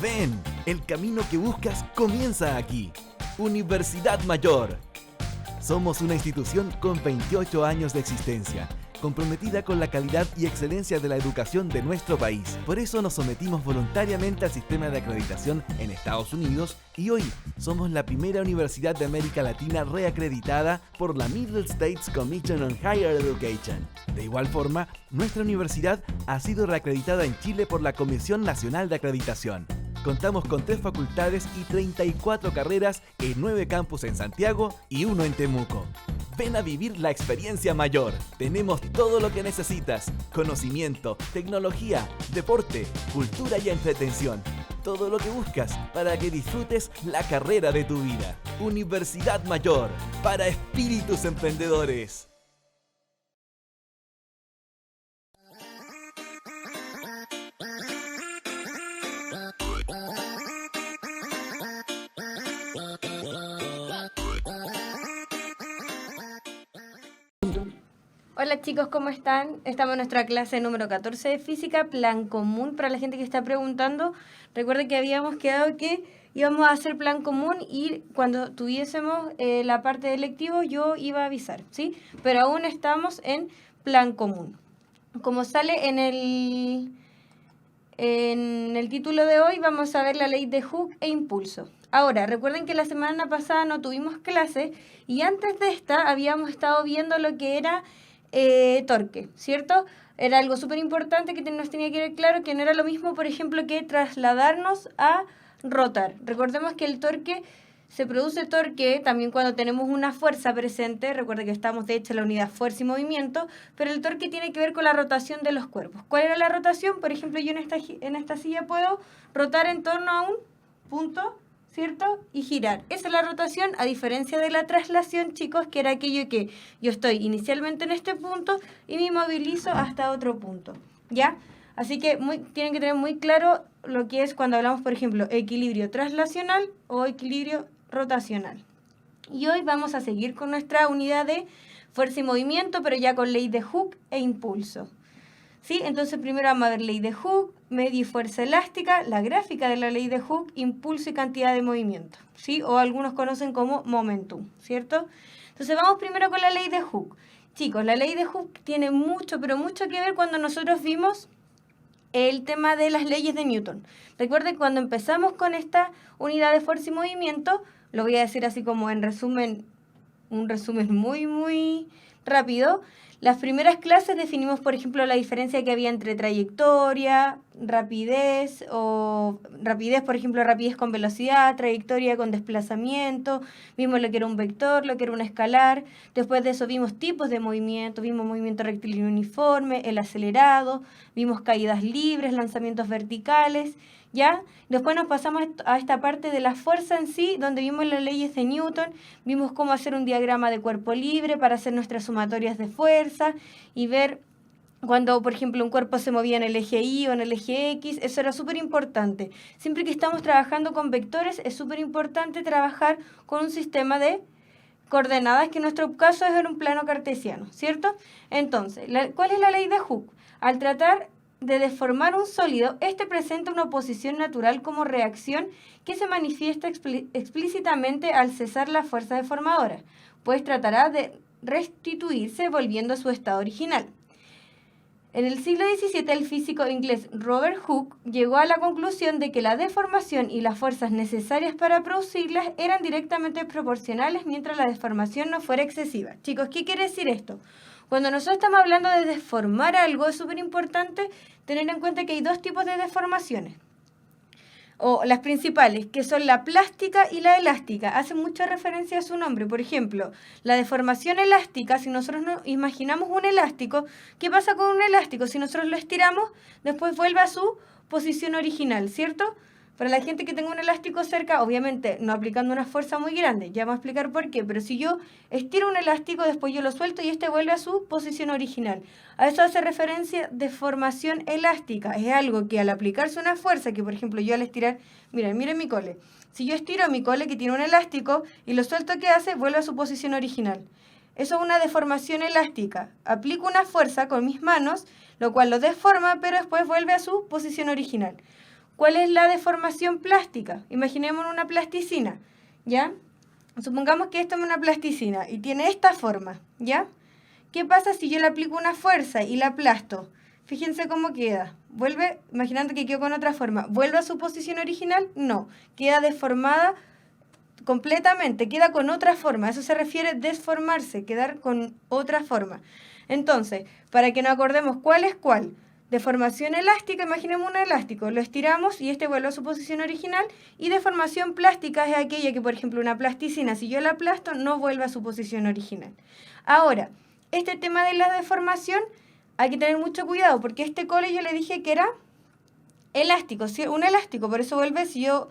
Ven, el camino que buscas comienza aquí. Universidad Mayor. Somos una institución con 28 años de existencia, comprometida con la calidad y excelencia de la educación de nuestro país. Por eso nos sometimos voluntariamente al sistema de acreditación en Estados Unidos y hoy somos la primera universidad de América Latina reacreditada por la Middle States Commission on Higher Education. De igual forma, nuestra universidad ha sido reacreditada en Chile por la Comisión Nacional de Acreditación. Contamos con 3 facultades y 34 carreras en 9 campus en Santiago y 1 en Temuco. Ven a vivir la experiencia mayor. Tenemos todo lo que necesitas: conocimiento, tecnología, deporte, cultura y entretención. Todo lo que buscas para que disfrutes la carrera de tu vida. Universidad Mayor, para espíritus emprendedores. Hola chicos, ¿cómo están? Estamos en nuestra clase número 14 de física, plan común. Para la gente que está preguntando, recuerden que habíamos quedado que íbamos a hacer plan común y cuando tuviésemos la parte de electivo yo iba a avisar, ¿sí? Pero aún estamos en plan común. Como sale en el título de hoy, vamos a ver la ley de Hooke e impulso. Ahora, recuerden que la semana pasada no tuvimos clase y antes de esta habíamos estado viendo lo que era torque, ¿cierto? Era algo súper importante que nos tenía que quedar claro, que no era lo mismo, por ejemplo, que trasladarnos a rotar. Recordemos que el torque, se produce torque también cuando tenemos una fuerza presente. Recuerden que estamos de hecho en la unidad fuerza y movimiento, pero el torque tiene que ver con la rotación de los cuerpos. ¿Cuál era la rotación? Por ejemplo, yo en esta silla puedo rotar en torno a un punto, ¿cierto? Y girar. Esa es la rotación, a diferencia de la traslación, chicos, que era aquello que yo estoy inicialmente en este punto y me movilizo hasta otro punto, ¿ya? Así que tienen que tener muy claro lo que es cuando hablamos, por ejemplo, equilibrio traslacional o equilibrio rotacional. Y hoy vamos a seguir con nuestra unidad de fuerza y movimiento, pero ya con ley de Hooke e impulso. ¿Sí? Entonces primero vamos a ver ley de Hooke, media y fuerza elástica, la gráfica de la ley de Hooke, impulso y cantidad de movimiento, ¿sí? O algunos conocen como momentum, ¿cierto? Entonces vamos primero con la ley de Hooke. Chicos, la ley de Hooke tiene mucho, pero mucho que ver cuando nosotros vimos el tema de las leyes de Newton. Recuerden, cuando empezamos con esta unidad de fuerza y movimiento, lo voy a decir así como en resumen, un resumen muy rápido. Las primeras clases definimos, por ejemplo, la diferencia que había entre trayectoria, rapidez, por ejemplo, rapidez con velocidad, trayectoria con desplazamiento, vimos lo que era un vector, lo que era un escalar. Después de eso vimos tipos de movimiento, vimos movimiento rectilíneo uniforme, el acelerado, vimos caídas libres, lanzamientos verticales, ¿ya? Después nos pasamos a esta parte de la fuerza en sí, donde vimos las leyes de Newton, vimos cómo hacer un diagrama de cuerpo libre para hacer nuestras sumatorias de fuerza y ver cuando, por ejemplo, un cuerpo se movía en el eje Y o en el eje X. Eso era súper importante. Siempre que estamos trabajando con vectores, es súper importante trabajar con un sistema de coordenadas, que en nuestro caso es en un plano cartesiano, ¿cierto? Entonces, ¿cuál es la ley de Hooke? Al tratar de deformar un sólido, este presenta una oposición natural como reacción que se manifiesta explícitamente al cesar la fuerza deformadora, pues tratará de restituirse volviendo a su estado original. En el siglo XVII, el físico inglés Robert Hooke llegó a la conclusión de que la deformación y las fuerzas necesarias para producirlas eran directamente proporcionales mientras la deformación no fuera excesiva. Chicos, ¿qué quiere decir esto? Cuando nosotros estamos hablando de deformar algo, es súper importante tener en cuenta que hay 2 tipos de deformaciones, o las principales, que son la plástica y la elástica. Hacen mucha referencia a su nombre. Por ejemplo, la deformación elástica, si nosotros nos imaginamos un elástico, ¿qué pasa con un elástico? Si nosotros lo estiramos, después vuelve a su posición original, ¿cierto? Para la gente que tenga un elástico cerca, obviamente no aplicando una fuerza muy grande, ya vamos a explicar por qué, pero si yo estiro un elástico, después yo lo suelto y este vuelve a su posición original. A eso hace referencia deformación elástica. Es algo que al aplicarse una fuerza, que por ejemplo yo al estirar, miren mi cole. Si yo estiro mi cole que tiene un elástico y lo suelto, ¿qué hace? Vuelve a su posición original. Eso es una deformación elástica. Aplico una fuerza con mis manos, lo cual lo deforma, pero después vuelve a su posición original. ¿Cuál es la deformación plástica? Imaginemos una plasticina, ¿ya? Supongamos que esto es una plasticina y tiene esta forma, ¿ya? ¿Qué pasa si yo le aplico una fuerza y la aplasto? Fíjense cómo queda. Vuelve, imaginando que quedó con otra forma. ¿Vuelve a su posición original? No. Queda deformada completamente, queda con otra forma. Eso se refiere a desformarse, quedar con otra forma. Entonces, para que nos acordemos cuál es cuál. Deformación elástica, imaginemos un elástico, lo estiramos y este vuelve a su posición original. Y deformación plástica es aquella que, por ejemplo, una plasticina, si yo la aplasto, no vuelve a su posición original. Ahora, este tema de la deformación hay que tener mucho cuidado porque este cole yo le dije que era elástico, ¿sí? Un elástico, por eso vuelve, si yo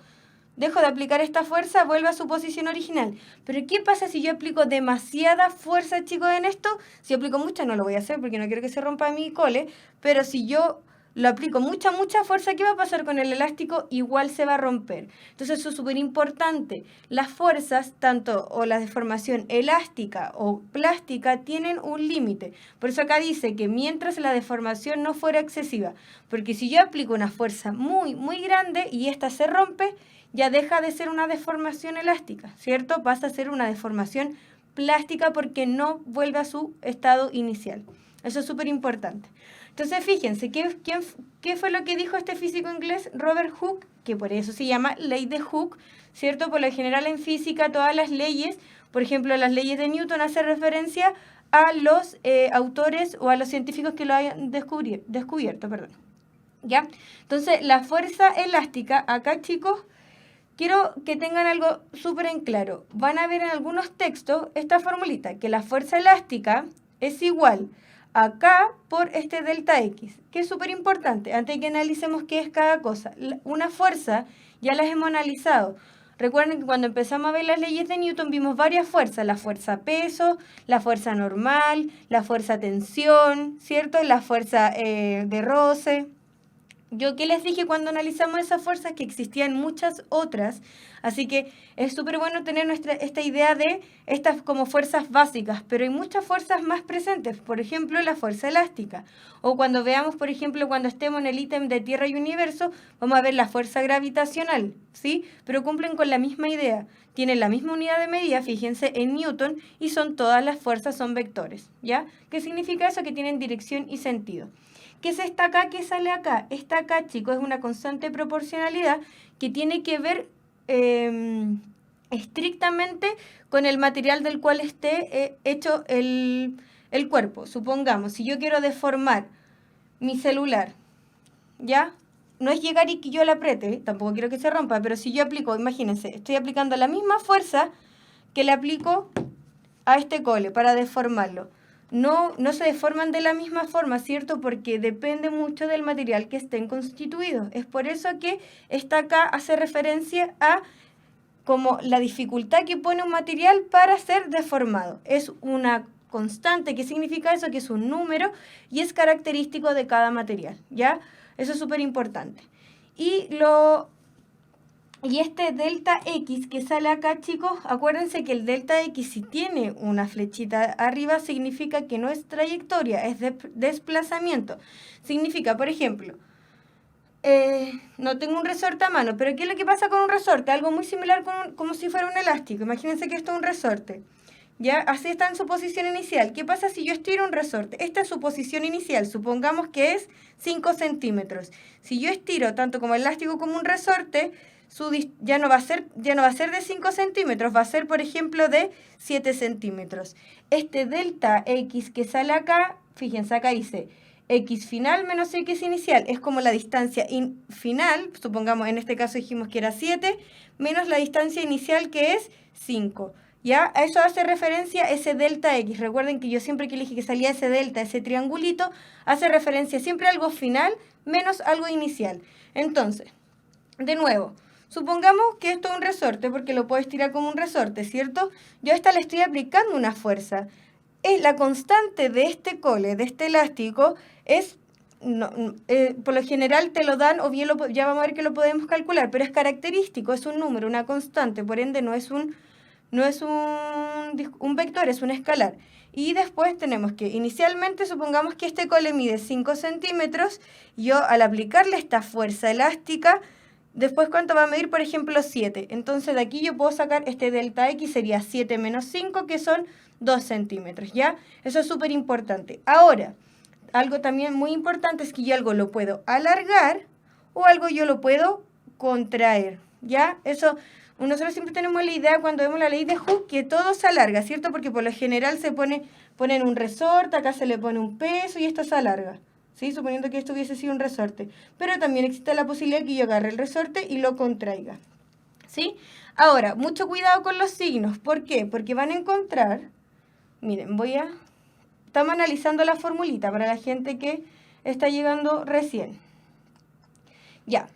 dejo de aplicar esta fuerza, vuelve a su posición original. Pero ¿qué pasa si yo aplico demasiada fuerza, chicos, en esto? Si aplico mucha, no lo voy a hacer porque no quiero que se rompa mi cole, pero si yo lo aplico mucha fuerza, ¿qué va a pasar con el elástico? Igual se va a romper. Entonces eso es súper importante. Las fuerzas, tanto o la deformación elástica o plástica, tienen un límite. Por eso acá dice que mientras la deformación no fuera excesiva, porque si yo aplico una fuerza muy grande y esta se rompe, ya deja de ser una deformación elástica, ¿cierto? Pasa a ser una deformación plástica porque no vuelve a su estado inicial. Eso es súper importante. Entonces, fíjense, ¿qué fue lo que dijo este físico inglés, Robert Hooke? Que por eso se llama ley de Hooke, ¿cierto? Por lo general en física todas las leyes, por ejemplo, las leyes de Newton hacen referencia a los autores o a los científicos que lo hayan descubierto, perdón. ¿Ya? Entonces, la fuerza elástica, acá, chicos, quiero que tengan algo súper en claro. Van a ver en algunos textos esta formulita, que la fuerza elástica es igual a K por este delta X, que es súper importante. Antes de que analicemos qué es cada cosa, una fuerza ya las hemos analizado. Recuerden que cuando empezamos a ver las leyes de Newton vimos varias fuerzas, la fuerza peso, la fuerza normal, la fuerza tensión, ¿cierto? La fuerza de roce. Yo que les dije cuando analizamos esas fuerzas que existían muchas otras, así que es súper bueno tener esta idea de estas como fuerzas básicas, pero hay muchas fuerzas más presentes, por ejemplo la fuerza elástica, o cuando veamos, por ejemplo, cuando estemos en el ítem de Tierra y Universo, vamos a ver la fuerza gravitacional, ¿sí? Pero cumplen con la misma idea, tienen la misma unidad de medida, fíjense, en Newton, y todas las fuerzas son vectores, ¿ya? ¿Qué significa eso? Que tienen dirección y sentido. ¿Qué es esta acá? ¿Qué sale acá? Esta acá, chicos, es una constante proporcionalidad que tiene que ver estrictamente con el material del cual esté hecho el cuerpo. Supongamos, si yo quiero deformar mi celular, ¿ya? No es llegar y que yo la apriete, tampoco quiero que se rompa, pero si yo aplico, imagínense, estoy aplicando la misma fuerza que le aplico a este cole para deformarlo. No se deforman de la misma forma, ¿cierto? Porque depende mucho del material que estén constituidos. Es por eso que esta acá hace referencia a como la dificultad que pone un material para ser deformado. Es una constante. ¿Qué significa eso? Que es un número y es característico de cada material, ¿ya? Eso es súper importante. Y este delta X que sale acá, chicos, acuérdense que el delta X, si tiene una flechita arriba, significa que no es trayectoria, es desplazamiento. Significa, por ejemplo, no tengo un resorte a mano, pero ¿qué es lo que pasa con un resorte? Algo muy similar como si fuera un elástico. Imagínense que esto es un resorte. ¿Ya? Así está en su posición inicial. ¿Qué pasa si yo estiro un resorte? Esta es su posición inicial. Supongamos que es 5 centímetros. Si yo estiro tanto como el elástico como un resorte, ya no va a ser de 5 centímetros, va a ser, por ejemplo, de 7 centímetros. Este delta X que sale acá, fíjense, acá dice X final menos X inicial. Es como la distancia final, supongamos en este caso dijimos que era 7, menos la distancia inicial que es 5. ¿Ya? A eso hace referencia ese delta X. Recuerden que yo siempre que dije que salía ese delta, ese triangulito, hace referencia siempre a algo final menos algo inicial. Entonces, de nuevo, supongamos que esto es un resorte, porque lo puedo estirar como un resorte, ¿cierto? Yo a esta le estoy aplicando una fuerza. La constante de este cole, de este elástico, es, por lo general te lo dan, o bien ya vamos a ver que lo podemos calcular, pero es característico, es un número, una constante, por ende no es un vector, es un escalar. Y después tenemos que, inicialmente, supongamos que este cole mide 5 centímetros, yo al aplicarle esta fuerza elástica, Después, ¿cuánto va a medir? Por ejemplo, 7. Entonces, de aquí yo puedo sacar este delta X, sería 7 menos 5, que son 2 centímetros, ¿ya? Eso es súper importante. Ahora, algo también muy importante es que yo algo lo puedo alargar o algo yo lo puedo contraer, ¿ya? Eso, nosotros siempre tenemos la idea cuando vemos la ley de Hooke que todo se alarga, ¿cierto? Porque por lo general ponen un resorte, acá se le pone un peso y esto se alarga. ¿Sí? Suponiendo que esto hubiese sido un resorte. Pero también existe la posibilidad que yo agarre el resorte y lo contraiga. ¿Sí? Ahora, mucho cuidado con los signos. ¿Por qué? Porque van a encontrar... Miren, estamos analizando la formulita para la gente que está llegando recién. Ya.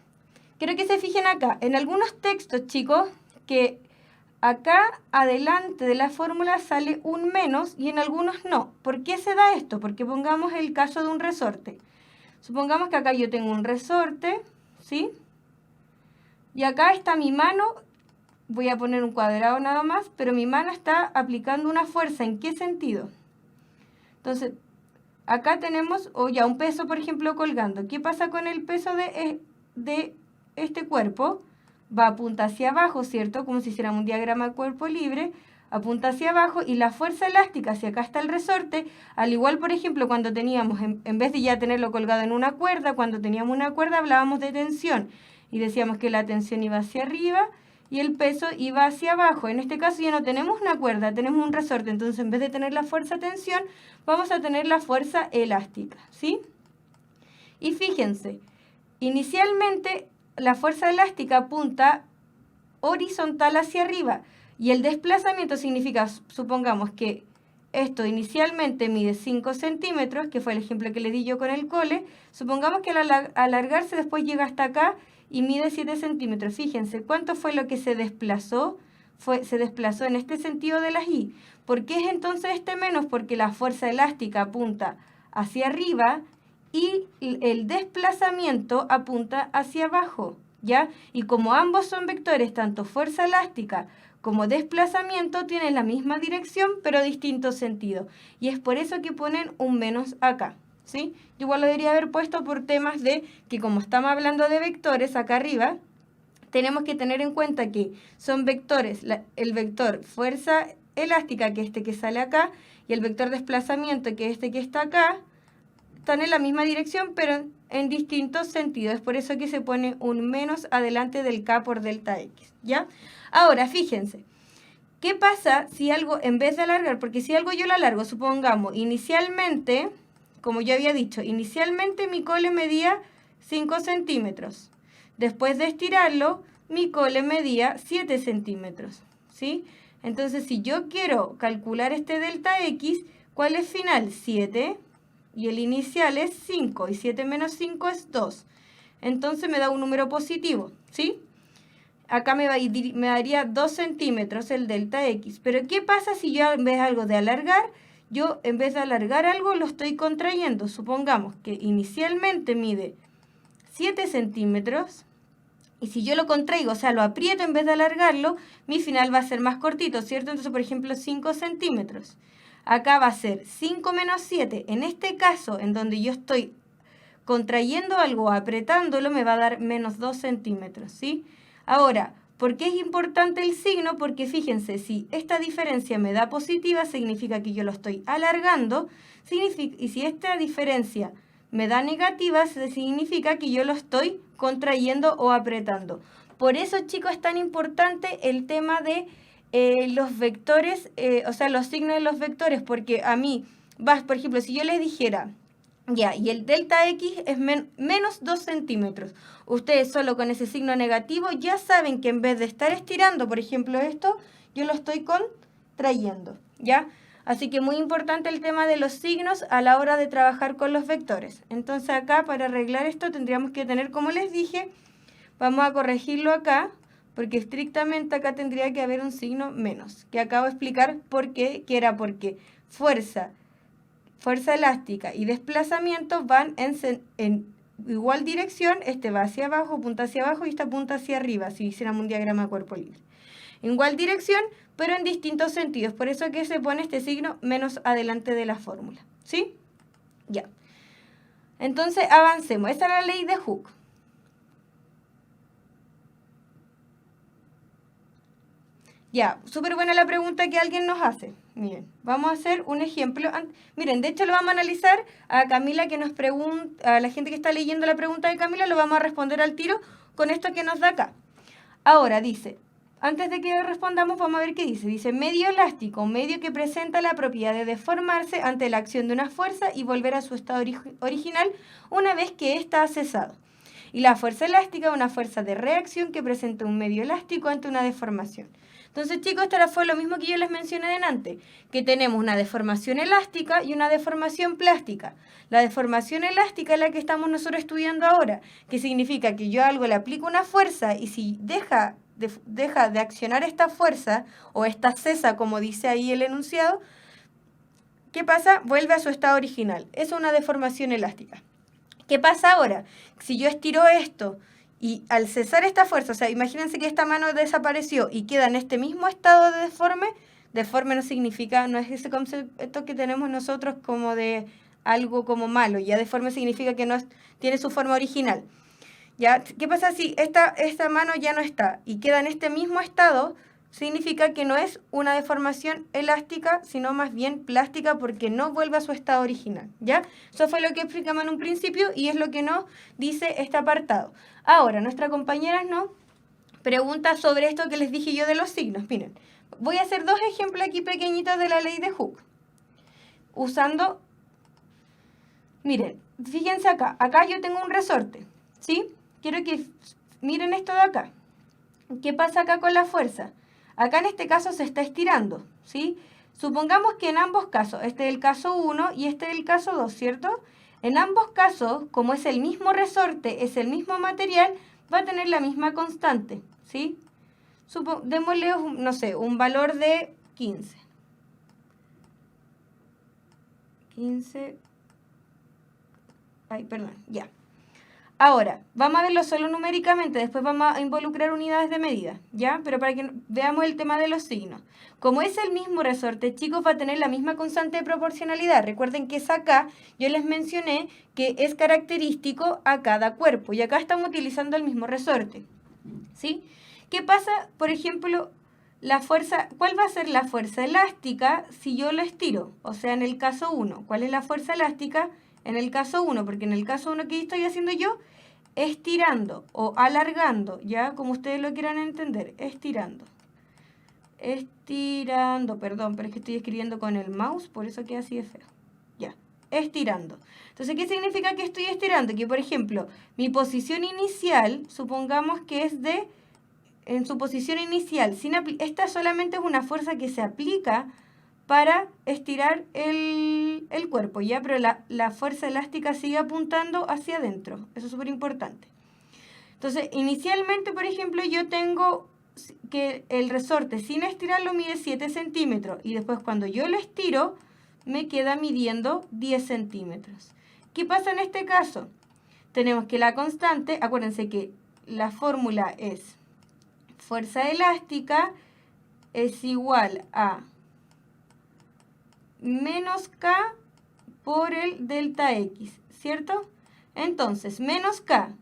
Quiero que se fijen acá. En algunos textos, chicos, que acá adelante de la fórmula sale un menos y en algunos no. ¿Por qué se da esto? Porque pongamos el caso de un resorte. Supongamos que acá yo tengo un resorte, ¿sí? Y acá está mi mano, voy a poner un cuadrado nada más, pero mi mano está aplicando una fuerza. ¿En qué sentido? Entonces, acá tenemos, ya un peso, por ejemplo, colgando. ¿Qué pasa con el peso de este cuerpo? Va a punta hacia abajo, ¿cierto? Como si hiciéramos un diagrama de cuerpo libre, apunta hacia abajo y la fuerza elástica, si acá está el resorte, al igual, por ejemplo, cuando teníamos, en vez de ya tenerlo colgado en una cuerda, cuando teníamos una cuerda hablábamos de tensión y decíamos que la tensión iba hacia arriba y el peso iba hacia abajo. En este caso ya no tenemos una cuerda, tenemos un resorte, entonces en vez de tener la fuerza tensión, vamos a tener la fuerza elástica, ¿sí? Y fíjense, inicialmente la fuerza elástica apunta horizontal hacia arriba y el desplazamiento significa, supongamos que esto inicialmente mide 5 centímetros, que fue el ejemplo que le di yo con el cole, supongamos que al alargarse después llega hasta acá y mide 7 centímetros. Fíjense, ¿cuánto fue lo que se desplazó? Se desplazó en este sentido de las I. ¿Por qué es entonces este menos? Porque la fuerza elástica apunta hacia arriba y el desplazamiento apunta hacia abajo, ¿ya? Y como ambos son vectores, tanto fuerza elástica como desplazamiento, tienen la misma dirección, pero distinto sentido. Y es por eso que ponen un menos acá, ¿sí? Yo igual lo debería haber puesto por temas de que como estamos hablando de vectores acá arriba, tenemos que tener en cuenta que son vectores, el vector fuerza elástica, que es este que sale acá, y el vector desplazamiento, que es este que está acá, están en la misma dirección, pero en distintos sentidos. Es por eso que se pone un menos adelante del K por delta X, ¿ya? Ahora, fíjense, ¿qué pasa si algo, en vez de alargar, porque si algo yo lo alargo, supongamos, inicialmente, como yo había dicho, inicialmente mi cole medía 5 centímetros. Después de estirarlo, mi cole medía 7 centímetros, ¿sí? Entonces, si yo quiero calcular este delta X, ¿cuál es final? 7. Y el inicial es 5, y 7 menos 5 es 2. Entonces me da un número positivo, ¿sí? Acá me daría 2 centímetros el delta X. Pero ¿qué pasa si yo en vez de algo de alargar, yo en vez de alargar algo lo estoy contrayendo? Supongamos que inicialmente mide 7 centímetros, y si yo lo contraigo, o sea, lo aprieto en vez de alargarlo, mi final va a ser más cortito, ¿cierto? Entonces, por ejemplo, 5 centímetros. Acá va a ser 5 menos 7. En este caso, en donde yo estoy contrayendo algo, apretándolo, me va a dar menos 2 centímetros, ¿sí? Ahora, ¿por qué es importante el signo? Porque fíjense, si esta diferencia me da positiva, significa que yo lo estoy alargando, y si esta diferencia me da negativa, significa que yo lo estoy contrayendo o apretando. Por eso, chicos, es tan importante el tema de los vectores, o sea, los signos de los vectores, porque a mí, por ejemplo, si yo les dijera, ya, y el delta X es menos 2 centímetros, ustedes solo con ese signo negativo ya saben que en vez de estar estirando, por ejemplo, esto, yo lo estoy contrayendo, ¿ya? Así que muy importante el tema de los signos a la hora de trabajar con los vectores. Entonces acá, para arreglar esto, tendríamos que tener, como les dije, vamos a corregirlo acá, porque estrictamente acá tendría que haber un signo menos, que acabo de explicar por qué, que era porque fuerza elástica y desplazamiento van en igual dirección, este va hacia abajo, punta hacia abajo y esta punta hacia arriba, si hiciéramos un diagrama de cuerpo libre. En igual dirección, pero en distintos sentidos, por eso que se pone este signo menos adelante de la fórmula, ¿sí? Ya. Entonces avancemos, esta es la ley de Hooke. Ya, súper buena la pregunta que alguien nos hace. Miren, vamos a hacer un ejemplo. Miren, de hecho lo vamos a analizar a Camila que nos pregunta, a la gente que está leyendo la pregunta de Camila, lo vamos a responder al tiro con esto que nos da acá. Ahora dice, antes de que respondamos, vamos a ver qué dice. Dice, medio elástico, medio que presenta la propiedad de deformarse ante la acción de una fuerza y volver a su estado original una vez que ésta ha cesado. Y la fuerza elástica es una fuerza de reacción que presenta un medio elástico ante una deformación. Entonces, chicos, esto fue lo mismo que yo les mencioné delante, que tenemos una deformación elástica y una deformación plástica. La deformación elástica es la que estamos nosotros estudiando ahora, que significa que yo a algo le aplico una fuerza y si deja de accionar esta fuerza o esta cesa, como dice ahí el enunciado, ¿qué pasa? Vuelve a su estado original. Eso es una deformación elástica. ¿Qué pasa ahora? Si yo estiro esto y al cesar esta fuerza, o sea, imagínense que esta mano desapareció y queda en este mismo estado de deforme, deforme no significa, no es ese concepto que tenemos nosotros como de algo como malo, ya deforme significa que no tiene su forma original. ¿Ya? ¿Qué pasa si esta mano ya no está y queda en este mismo estado? Significa que no es una deformación elástica, sino más bien plástica porque no vuelve a su estado original, ¿ya? Eso fue lo que explicamos en un principio y es lo que nos dice este apartado. Ahora, nuestra compañera nos pregunta sobre esto que les dije yo de los signos. Miren, voy a hacer dos ejemplos aquí pequeñitos de la ley de Hooke. Usando, miren, fíjense acá yo tengo un resorte, ¿sí? Quiero que miren esto de acá. ¿Qué pasa acá con la fuerza? Acá en este caso se está estirando, ¿sí? Supongamos que en ambos casos, este es el caso 1 y este es el caso 2, ¿cierto? En ambos casos, como es el mismo resorte, es el mismo material, va a tener la misma constante, ¿sí? Démosle, no sé, un valor de 15. 15. Ay, perdón, ya. Ahora, vamos a verlo solo numéricamente, después vamos a involucrar unidades de medida, ¿ya? Pero para que veamos el tema de los signos. Como es el mismo resorte, chicos, va a tener la misma constante de proporcionalidad. Recuerden que es acá, yo les mencioné que es característico a cada cuerpo, y acá estamos utilizando el mismo resorte, ¿sí? ¿Qué pasa, por ejemplo, la fuerza? ¿Cuál va a ser la fuerza elástica si yo lo estiro? O sea, en el caso 1, ¿cuál es la fuerza elástica? En el caso 1, porque en el caso 1 que estoy haciendo yo, estirando o alargando, ya como ustedes lo quieran entender, estirando, perdón, pero es que estoy escribiendo con el mouse, por eso queda así de feo, ya, estirando. Entonces, ¿qué significa que estoy estirando? Que, por ejemplo, mi posición inicial, supongamos que es en su posición inicial, esta solamente es una fuerza que se aplica para estirar el cuerpo, ¿ya? Pero la fuerza elástica sigue apuntando hacia adentro. Eso es súper importante. Entonces, inicialmente, por ejemplo, yo tengo que el resorte sin estirarlo mide 7 centímetros y después cuando yo lo estiro, me queda midiendo 10 centímetros. ¿Qué pasa en este caso? Tenemos que la constante, acuérdense que la fórmula es fuerza elástica es igual a menos K por el delta X, ¿cierto? Entonces, menos K,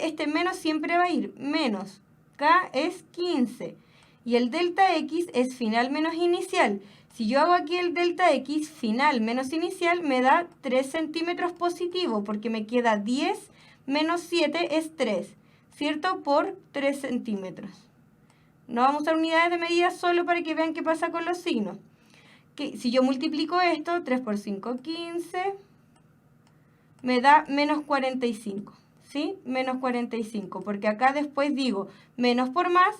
este menos siempre va a ir, menos K es 15, y el delta X es final menos inicial. Si yo hago aquí el delta X, final menos inicial, me da 3 centímetros positivo, porque me queda 10 menos 7 es 3, ¿cierto? Por 3 centímetros. No vamos a usar unidades de medida solo para que vean qué pasa con los signos. Que si yo multiplico esto, 3 por 5, 15, me da menos 45, ¿sí? Menos 45, porque acá después digo menos por más,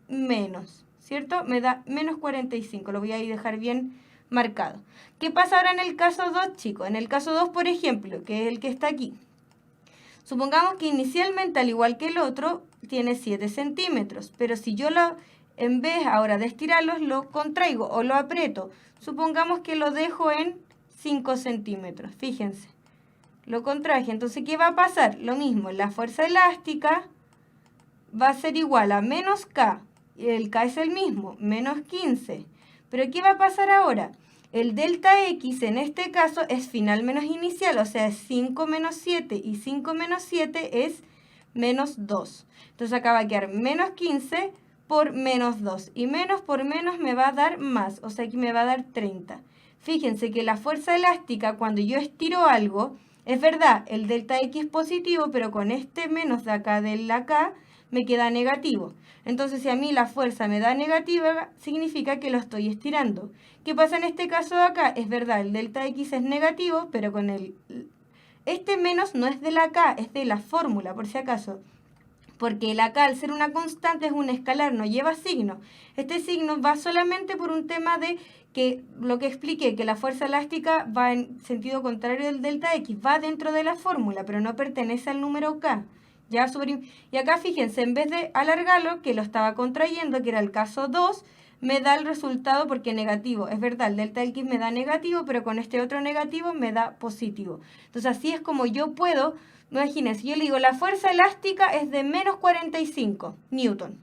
menos, ¿cierto? Me da menos 45, lo voy a dejar bien marcado. ¿Qué pasa ahora en el caso 2, chicos? En el caso 2, por ejemplo, que es el que está aquí. Supongamos que inicialmente, al igual que el otro, tiene 7 centímetros, pero si yo en vez ahora de estirarlo, lo contraigo o lo aprieto, supongamos que lo dejo en 5 centímetros, fíjense, lo contraje. Entonces, ¿qué va a pasar? Lo mismo, la fuerza elástica va a ser igual a menos K, el K es el mismo, menos 15. Pero ¿qué va a pasar ahora? El delta X en este caso es final menos inicial, o sea, es 5 menos 7 y 5 menos 7 es menos 2. Entonces acá va a quedar menos 15 por menos 2. Y menos por menos me va a dar más, o sea, aquí me va a dar 30. Fíjense que la fuerza elástica, cuando yo estiro algo, es verdad, el delta X es positivo, pero con este menos de acá, del acá, me queda negativo. Entonces, si a mí la fuerza me da negativa, significa que lo estoy estirando. ¿Qué pasa en este caso de acá? Es verdad, el delta X es negativo, pero con este menos no es de la acá, es de la fórmula, por si acaso. Porque el acá, al ser una constante, es un escalar, no lleva signo. Este signo va solamente por un tema de que lo que expliqué, que la fuerza elástica va en sentido contrario del delta X, va dentro de la fórmula, pero no pertenece al número K. ¿Ya? Y acá fíjense, en vez de alargarlo, que lo estaba contrayendo, que era el caso 2, me da el resultado porque negativo. Es verdad, el delta X me da negativo, pero con este otro negativo me da positivo. Entonces así es como yo puedo, imagínense, yo le digo, la fuerza elástica es de menos 45 Newton,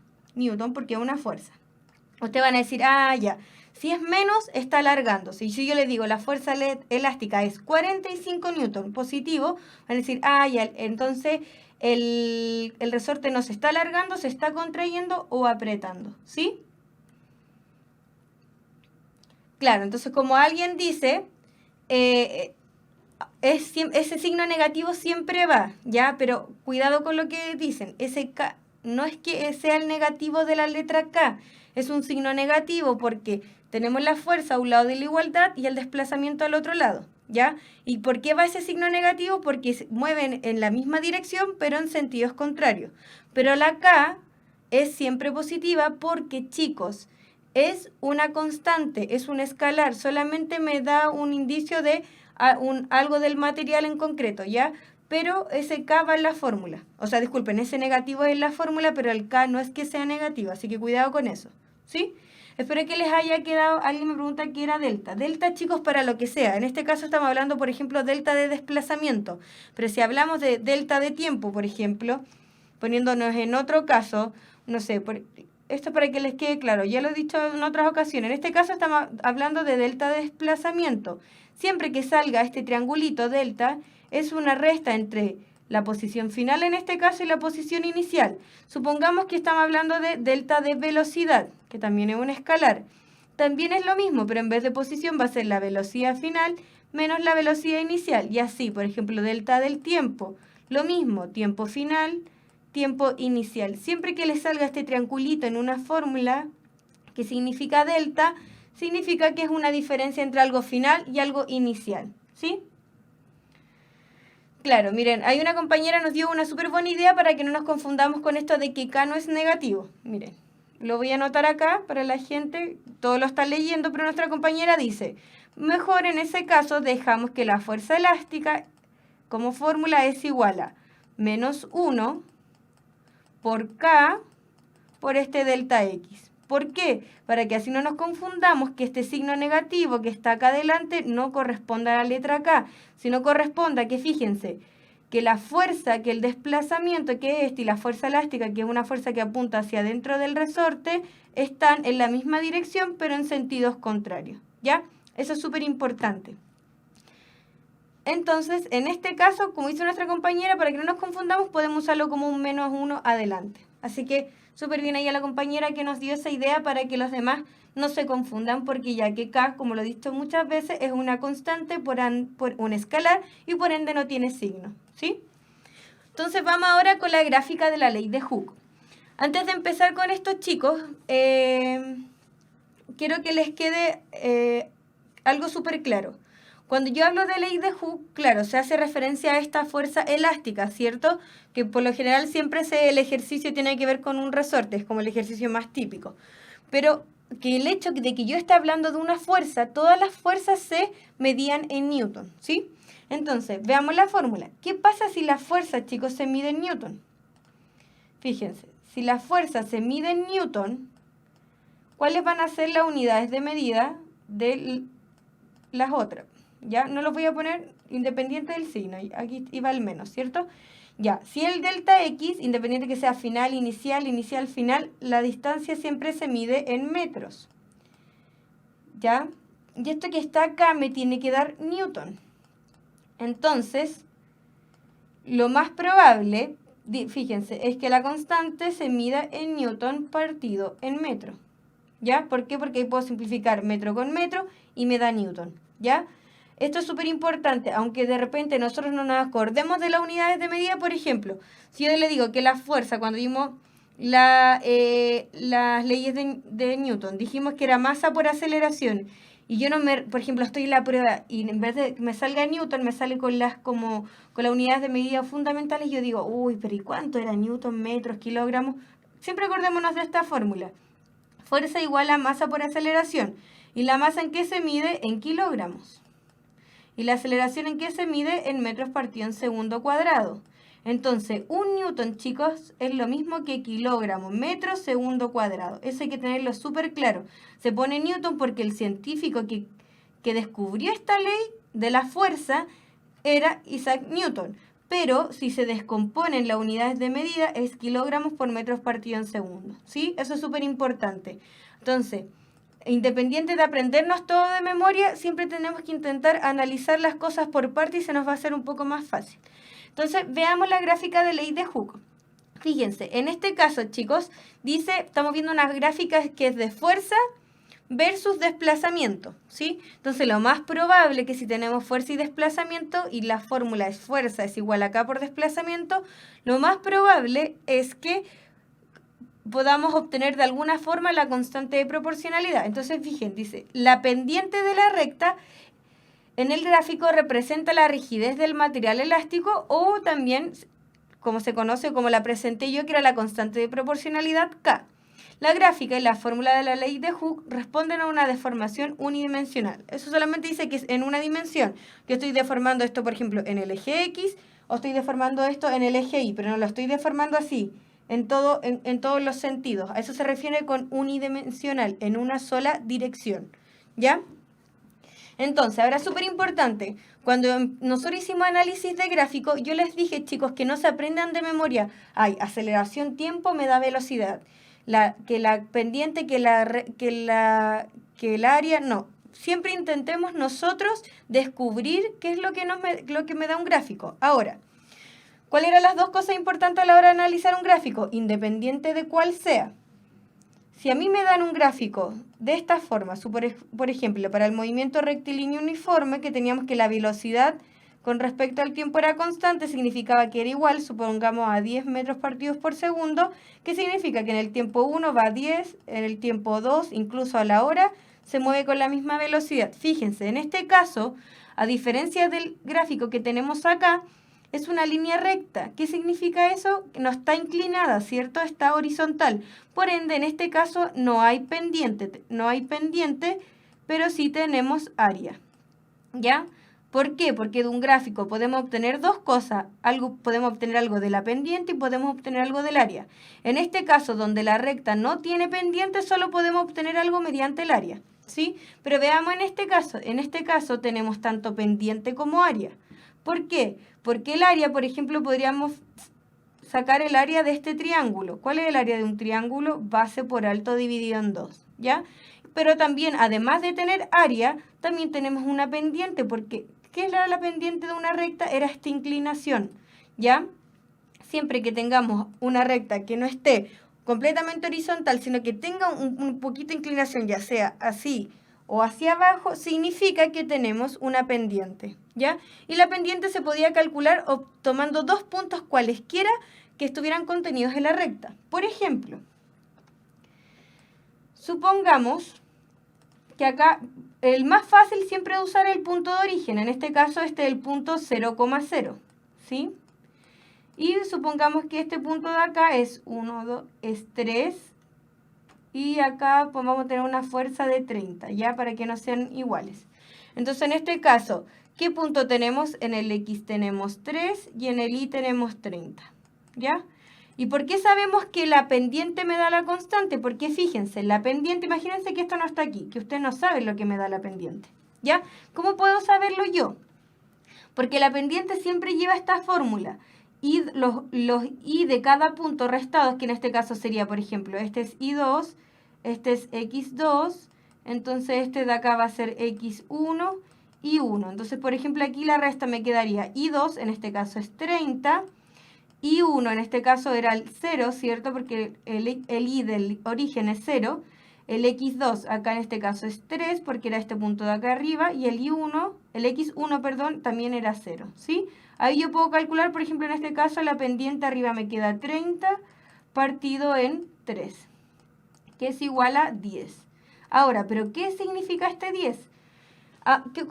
porque es una fuerza. Ustedes van a decir, ya, si es menos, está alargándose. Y si yo le digo, la fuerza elástica es 45 Newton positivo, van a decir, ya, entonces el resorte no se está alargando, se está contrayendo o apretando, ¿sí? Claro, entonces como alguien dice, ese signo negativo siempre va, ¿ya? Pero cuidado con lo que dicen, ese K no es que sea el negativo de la letra K, es un signo negativo porque tenemos la fuerza a un lado de la igualdad y el desplazamiento al otro lado, ¿ya? ¿Y por qué va ese signo negativo? Porque se mueven en la misma dirección, pero en sentidos contrarios. Pero la K es siempre positiva porque, chicos, es una constante, es un escalar, solamente me da un indicio de algo del material en concreto, ¿ya? Pero ese K va en la fórmula. O sea, disculpen, ese negativo es en la fórmula, pero el K no es que sea negativo, así que cuidado con eso, ¿sí? Espero que les haya quedado. Alguien me pregunta qué era delta. Delta, chicos, para lo que sea. En este caso estamos hablando, por ejemplo, delta de desplazamiento. Pero si hablamos de delta de tiempo, por ejemplo, poniéndonos en otro caso, no sé, esto para que les quede claro, ya lo he dicho en otras ocasiones. En este caso estamos hablando de delta de desplazamiento. Siempre que salga este triangulito delta, es una resta entre la posición final en este caso y la posición inicial. Supongamos que estamos hablando de delta de velocidad, que también es un escalar. También es lo mismo, pero en vez de posición va a ser la velocidad final menos la velocidad inicial. Y así, por ejemplo, delta del tiempo. Lo mismo, tiempo final, tiempo inicial. Siempre que le salga este triangulito en una fórmula que significa delta, significa que es una diferencia entre algo final y algo inicial, ¿sí? Claro, miren, hay una compañera nos dio una súper buena idea para que no nos confundamos con esto de que K no es negativo. Miren, lo voy a anotar acá para la gente, todo lo está leyendo, pero nuestra compañera dice, mejor en ese caso dejamos que la fuerza elástica como fórmula es igual a menos 1 por K por este delta X. ¿Por qué? Para que así no nos confundamos que este signo negativo que está acá adelante no corresponda a la letra K, sino corresponda a que, fíjense, que la fuerza, que el desplazamiento que es este y la fuerza elástica, que es una fuerza que apunta hacia adentro del resorte, están en la misma dirección pero en sentidos contrarios, ¿ya? Eso es súper importante. Entonces, en este caso, como dice nuestra compañera, para que no nos confundamos, podemos usarlo como un menos 1 adelante. Así que súper bien ahí a la compañera que nos dio esa idea para que los demás no se confundan, porque ya que K, como lo he dicho muchas veces, es una constante por un escalar y por ende no tiene signo, ¿sí? Entonces vamos ahora con la gráfica de la ley de Hooke. Antes de empezar con estos chicos, quiero que les quede algo súper claro. Cuando yo hablo de ley de Hooke, claro, se hace referencia a esta fuerza elástica, ¿cierto? Que por lo general siempre el ejercicio tiene que ver con un resorte, es como el ejercicio más típico. Pero que el hecho de que yo esté hablando de una fuerza, todas las fuerzas se medían en Newton, ¿sí? Entonces, veamos la fórmula. ¿Qué pasa si la fuerza, chicos, se mide en Newton? Fíjense, si la fuerza se mide en Newton, ¿cuáles van a ser las unidades de medida de las otras? Ya, no los voy a poner independiente del signo, aquí iba el menos, ¿cierto? Ya, si el delta X, independiente que sea final, inicial, final, la distancia siempre se mide en metros. ¿Ya? Y esto que está acá me tiene que dar Newton. Entonces, lo más probable, Fíjense, es que la constante se mida en newton partido en metro. ¿Ya? ¿Por qué? Porque ahí puedo simplificar metro con metro y me da newton. ¿Ya? Esto es súper importante, aunque de repente nosotros no nos acordemos de las unidades de medida. Por ejemplo, si yo le digo que la fuerza, cuando vimos las leyes de Newton, dijimos que era masa por aceleración, y yo no me, por ejemplo, estoy en la prueba y en vez de que me salga Newton, me sale con las unidades de medida fundamentales, yo digo, uy, pero ¿y cuánto era Newton, metros, kilogramos? Siempre acordémonos de esta fórmula. Fuerza igual a masa por aceleración. ¿Y la masa en qué se mide? En kilogramos. ¿Y la aceleración en qué se mide? En metros partido en segundo cuadrado. Entonces, un newton, chicos, es lo mismo que kilogramo, metro, segundo cuadrado. Eso hay que tenerlo súper claro. Se pone newton porque el científico que descubrió esta ley de la fuerza era Isaac Newton. Pero si se descomponen las unidades de medida es kilogramos por metros partido en segundo. ¿Sí? Eso es súper importante. Entonces, independiente de aprendernos todo de memoria, siempre tenemos que intentar analizar las cosas por parte y se nos va a hacer un poco más fácil. Entonces, veamos la gráfica de ley de Hooke. Fíjense, en este caso, chicos, dice, estamos viendo una gráfica que es de fuerza versus desplazamiento, ¿sí? Entonces, lo más probable que si tenemos fuerza y desplazamiento, y la fórmula es fuerza es igual a K por desplazamiento, lo más probable es que podamos obtener de alguna forma la constante de proporcionalidad. Entonces, fíjense, dice, la pendiente de la recta en el gráfico representa la rigidez del material elástico o también, como se conoce, como la presenté yo, que era la constante de proporcionalidad K. La gráfica y la fórmula de la ley de Hooke responden a una deformación unidimensional. Eso solamente dice que es en una dimensión. Yo estoy deformando esto, por ejemplo, en el eje X o estoy deformando esto en el eje Y, pero no lo estoy deformando así. En todos los sentidos. A eso se refiere con unidimensional, en una sola dirección. ¿Ya? Entonces, ahora es súper importante, cuando nosotros hicimos análisis de gráfico, yo les dije, chicos, que no se aprendan de memoria. Hay aceleración tiempo me da velocidad. Que la pendiente, que el área, no. Siempre intentemos nosotros descubrir qué es lo que me da un gráfico. Ahora, ¿cuáles eran las dos cosas importantes a la hora de analizar un gráfico? Independiente de cuál sea. Si a mí me dan un gráfico de esta forma, por ejemplo, para el movimiento rectilíneo uniforme, que teníamos que la velocidad con respecto al tiempo era constante, significaba que era igual, supongamos, a 10 metros partidos por segundo, que significa que en el tiempo 1 va a 10, en el tiempo 2, incluso a la hora, se mueve con la misma velocidad. Fíjense, en este caso, a diferencia del gráfico que tenemos acá, es una línea recta. ¿Qué significa eso? No está inclinada, ¿cierto? Está horizontal. Por ende, en este caso no hay pendiente, pero sí tenemos área. ¿Ya? ¿Por qué? Porque de un gráfico podemos obtener dos cosas. Podemos obtener algo de la pendiente y podemos obtener algo del área. En este caso, donde la recta no tiene pendiente, solo podemos obtener algo mediante el área. ¿Sí? Pero veamos en este caso. En este caso tenemos tanto pendiente como área. ¿Por qué? Porque el área, por ejemplo, podríamos sacar el área de este triángulo. ¿Cuál es el área de un triángulo? Base por alto dividido en 2, ¿ya? Pero también, además de tener área, también tenemos una pendiente, porque ¿qué era la pendiente de una recta? Era esta inclinación, ¿ya? Siempre que tengamos una recta que no esté completamente horizontal, sino que tenga un poquito de inclinación, ya sea así o hacia abajo, significa que tenemos una pendiente, ¿ya? Y la pendiente se podía calcular tomando dos puntos cualesquiera que estuvieran contenidos en la recta. Por ejemplo, supongamos que acá el más fácil siempre es usar el punto de origen. En este caso, este es el punto 0,0, ¿sí? Y supongamos que este punto de acá es 1, 2, es 3. Y acá pues, vamos a tener una fuerza de 30, ¿ya? Para que no sean iguales. Entonces, en este caso, ¿qué punto tenemos? En el X tenemos 3 y en el Y tenemos 30, ¿ya? ¿Y por qué sabemos que la pendiente me da la constante? Porque fíjense, la pendiente, imagínense que esto no está aquí, que usted no sabe lo que me da la pendiente, ¿ya? ¿Cómo puedo saberlo yo? Porque la pendiente siempre lleva esta fórmula. Y los Y de cada punto restados, que en este caso sería, por ejemplo, este es Y2, este es X2, entonces este de acá va a ser X1 y 1. Entonces, por ejemplo, aquí la resta me quedaría Y2, en este caso es 30, I1 en este caso era el 0, ¿cierto? Porque el I del origen es 0. El X2 acá en este caso es 3 porque era este punto de acá arriba. Y el I1, el X1, perdón, también era 0, ¿sí? Ahí yo puedo calcular, por ejemplo, en este caso la pendiente arriba me queda 30 partido en 3, que es igual a 10. Ahora, ¿pero qué significa este 10?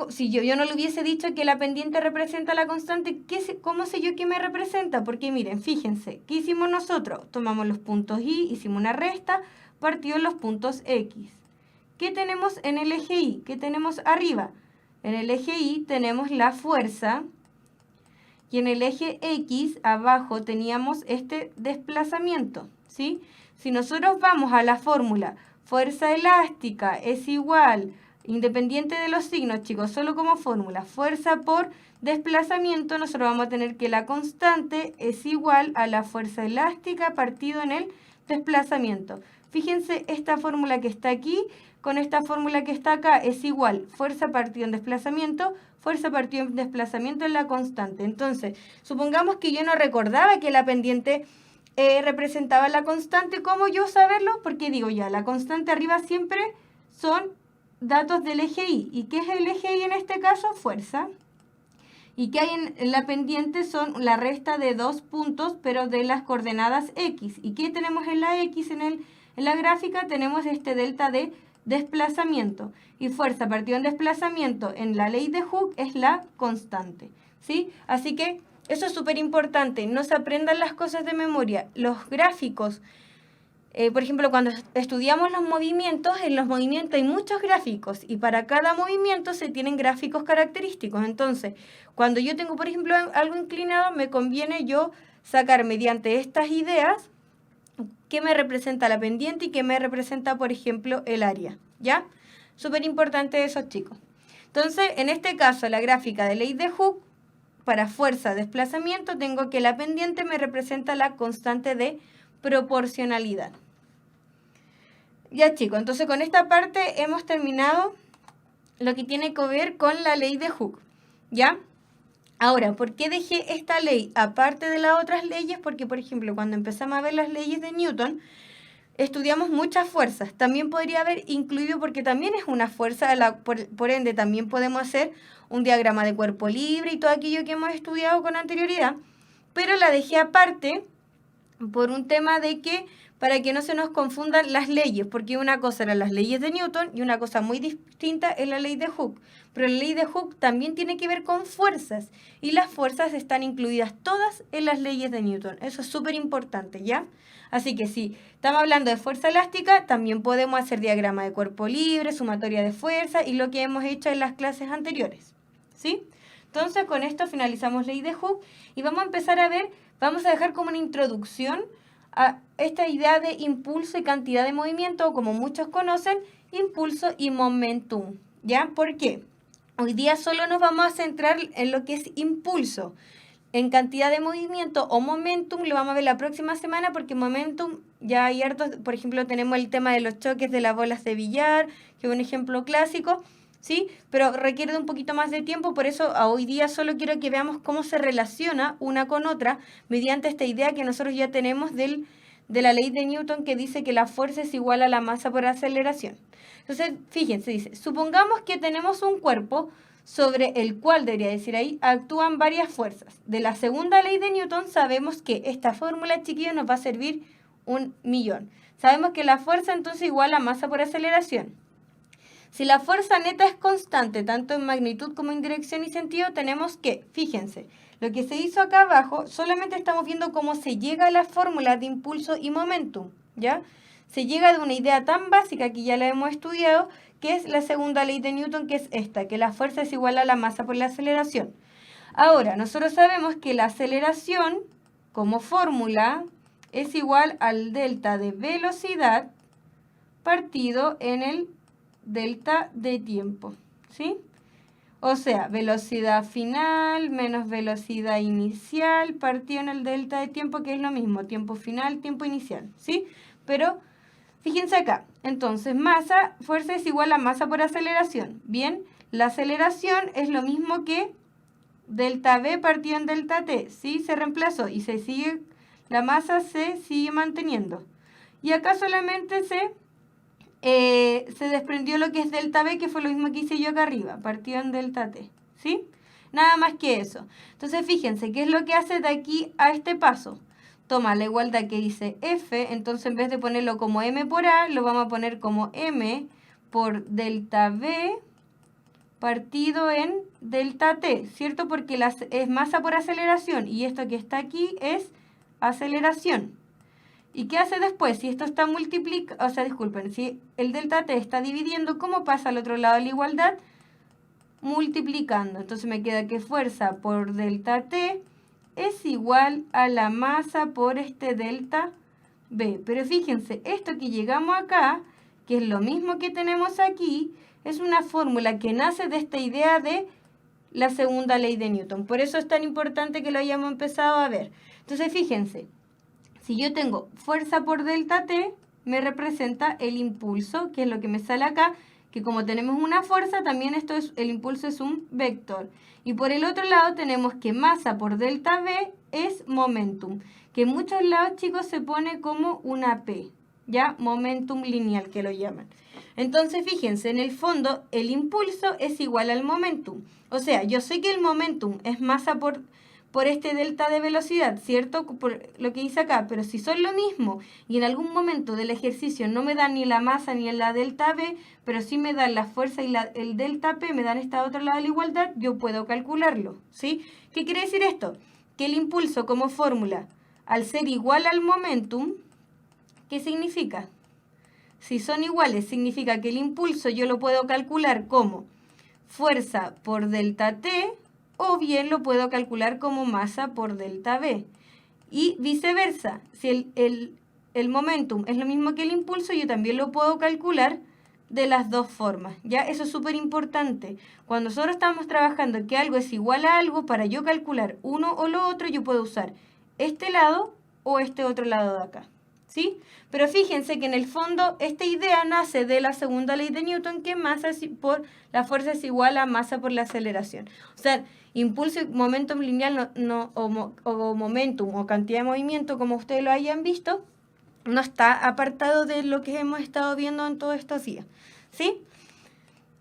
Si yo no le hubiese dicho que la pendiente representa la constante, ¿cómo sé yo qué me representa? Porque miren, fíjense, ¿qué hicimos nosotros? Tomamos los puntos Y, hicimos una resta, partido en los puntos X. ¿Qué tenemos en el eje Y? ¿Qué tenemos arriba? En el eje Y tenemos la fuerza y en el eje X abajo teníamos este desplazamiento, ¿sí? Si nosotros vamos a la fórmula fuerza elástica es igual, independiente de los signos, chicos, solo como fórmula, fuerza por desplazamiento, nosotros vamos a tener que la constante es igual a la fuerza elástica partido en el desplazamiento. Fíjense, esta fórmula que está aquí con esta fórmula que está acá es igual, fuerza partido en desplazamiento, fuerza partido en desplazamiento en la constante. Entonces, supongamos que yo no recordaba que la pendiente representaba la constante. ¿Cómo yo saberlo? Porque digo ya, la constante arriba siempre son datos del eje Y. ¿Y qué es el eje Y en este caso? Fuerza. ¿Y qué hay en la pendiente? Son la resta de dos puntos, pero de las coordenadas X. ¿Y qué tenemos en la X en la gráfica? Tenemos este delta de desplazamiento. Y fuerza partido en desplazamiento en la ley de Hooke es la constante, ¿sí? Así que eso es súper importante. No se aprendan las cosas de memoria. Los gráficos, por ejemplo, cuando estudiamos los movimientos, en los movimientos hay muchos gráficos y para cada movimiento se tienen gráficos característicos. Entonces, cuando yo tengo, por ejemplo, algo inclinado, me conviene yo sacar mediante estas ideas qué me representa la pendiente y qué me representa, por ejemplo, el área, ¿ya? Súper importante eso, chicos. Entonces, en este caso, la gráfica de ley de Hooke, para fuerza, desplazamiento, tengo que la pendiente me representa la constante de proporcionalidad. Ya, chicos, entonces con esta parte hemos terminado lo que tiene que ver con la ley de Hooke, ¿ya? Ahora, ¿por qué dejé esta ley aparte de las otras leyes? Porque, por ejemplo, cuando empezamos a ver las leyes de Newton, estudiamos muchas fuerzas. También podría haber incluido, porque también es una fuerza, por ende también podemos hacer un diagrama de cuerpo libre y todo aquello que hemos estudiado con anterioridad, pero la dejé aparte por un tema de que, para que no se nos confundan las leyes, porque una cosa eran las leyes de Newton y una cosa muy distinta es la ley de Hooke. Pero la ley de Hooke también tiene que ver con fuerzas y las fuerzas están incluidas todas en las leyes de Newton. Eso es súper importante, ¿ya? Así que si estamos hablando de fuerza elástica, también podemos hacer diagrama de cuerpo libre, sumatoria de fuerza y lo que hemos hecho en las clases anteriores, ¿sí? Entonces con esto finalizamos ley de Hooke y vamos a empezar a ver, vamos a dejar como una introducción a esta idea de impulso y cantidad de movimiento, o como muchos conocen, impulso y momentum, ¿ya? ¿Por qué? Hoy día solo nos vamos a centrar en lo que es impulso. En cantidad de movimiento o momentum lo vamos a ver la próxima semana, porque momentum ya hay hartos, por ejemplo, tenemos el tema de los choques de las bolas de billar, que es un ejemplo clásico, ¿sí? Pero requiere de un poquito más de tiempo, por eso hoy día solo quiero que veamos cómo se relaciona una con otra mediante esta idea que nosotros ya tenemos de la ley de Newton, que dice que la fuerza es igual a la masa por aceleración. Entonces, fíjense, dice, supongamos que tenemos un cuerpo sobre el cual, debería decir ahí, actúan varias fuerzas. De la segunda ley de Newton sabemos que esta fórmula, chiquillos, nos va a servir 1.000.000. Sabemos que la fuerza entonces igual a masa por aceleración. Si la fuerza neta es constante, tanto en magnitud como en dirección y sentido, tenemos que, fíjense, lo que se hizo acá abajo, solamente estamos viendo cómo se llega a la fórmula de impulso y momentum, ¿ya? Se llega de una idea tan básica que ya la hemos estudiado, que es la segunda ley de Newton, que es esta, que la fuerza es igual a la masa por la aceleración. Ahora, nosotros sabemos que la aceleración, como fórmula, es igual al delta de velocidad partido en el delta de tiempo, ¿sí? O sea, velocidad final menos velocidad inicial partido en el delta de tiempo, que es lo mismo, tiempo final, tiempo inicial, ¿sí? Pero fíjense acá, entonces fuerza es igual a masa por aceleración. Bien, la aceleración es lo mismo que delta V partido en delta T, ¿sí? Se reemplazó y se sigue, la masa se sigue manteniendo. Y acá solamente se desprendió lo que es delta V, que fue lo mismo que hice yo acá arriba, partido en delta T, ¿sí? Nada más que eso. Entonces, fíjense, ¿qué es lo que hace de aquí a este paso? Toma la igualdad que dice F, entonces en vez de ponerlo como M por A, lo vamos a poner como M por delta V partido en delta T, ¿cierto? Porque es masa por aceleración y esto que está aquí es aceleración. ¿Y qué hace después? Si esto está multiplicando, si el delta T está dividiendo, ¿cómo pasa al otro lado de la igualdad? Multiplicando. Entonces me queda que fuerza por delta T es igual a la masa por este delta V. Pero fíjense, esto que llegamos acá, que es lo mismo que tenemos aquí, es una fórmula que nace de esta idea de la segunda ley de Newton. Por eso es tan importante que lo hayamos empezado a ver. Entonces, fíjense, si yo tengo fuerza por delta T, me representa el impulso, que es lo que me sale acá, que como tenemos una fuerza, también el impulso es un vector. Y por el otro lado tenemos que masa por delta V es momentum, que en muchos lados, chicos, se pone como una P, ¿ya? Momentum lineal, que lo llaman. Entonces, fíjense, en el fondo, el impulso es igual al momentum. O sea, yo sé que el momentum es masa por este delta de velocidad, ¿cierto? Por lo que dice acá, pero si son lo mismo y en algún momento del ejercicio no me dan ni la masa ni la delta V, pero sí me dan la fuerza y el delta P, me dan esta otro lado de la igualdad, yo puedo calcularlo, ¿sí? ¿Qué quiere decir esto? Que el impulso como fórmula, al ser igual al momentum, ¿qué significa? Si son iguales, significa que el impulso yo lo puedo calcular como fuerza por delta T, o bien lo puedo calcular como masa por delta V. Y viceversa, si el momentum es lo mismo que el impulso, yo también lo puedo calcular de las dos formas, ¿ya? Eso es súper importante. Cuando nosotros estamos trabajando que algo es igual a algo, para yo calcular uno o lo otro, yo puedo usar este lado o este otro lado de acá, ¿sí? Pero fíjense que en el fondo esta idea nace de la segunda ley de Newton, que masa por la fuerza es igual a masa por la aceleración. O sea, impulso y momentum lineal o momentum o cantidad de movimiento, como ustedes lo hayan visto, no está apartado de lo que hemos estado viendo en todos estos días, ¿sí?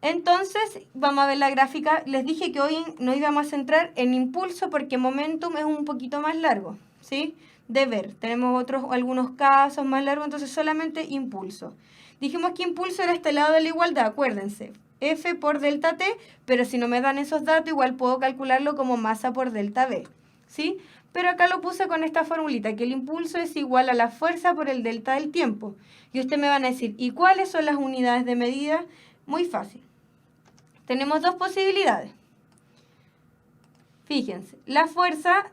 Entonces, vamos a ver la gráfica. Les dije que hoy no íbamos a centrar en impulso porque momentum es un poquito más largo, ¿sí? De ver. Tenemos algunos casos más largos, entonces solamente impulso. Dijimos que impulso era este lado de la igualdad, acuérdense. F por delta T, pero si no me dan esos datos, igual puedo calcularlo como masa por delta V, ¿sí? Pero acá lo puse con esta formulita, que el impulso es igual a la fuerza por el delta del tiempo. Y ustedes me van a decir, ¿y cuáles son las unidades de medida? Muy fácil. Tenemos dos posibilidades. Fíjense, la fuerza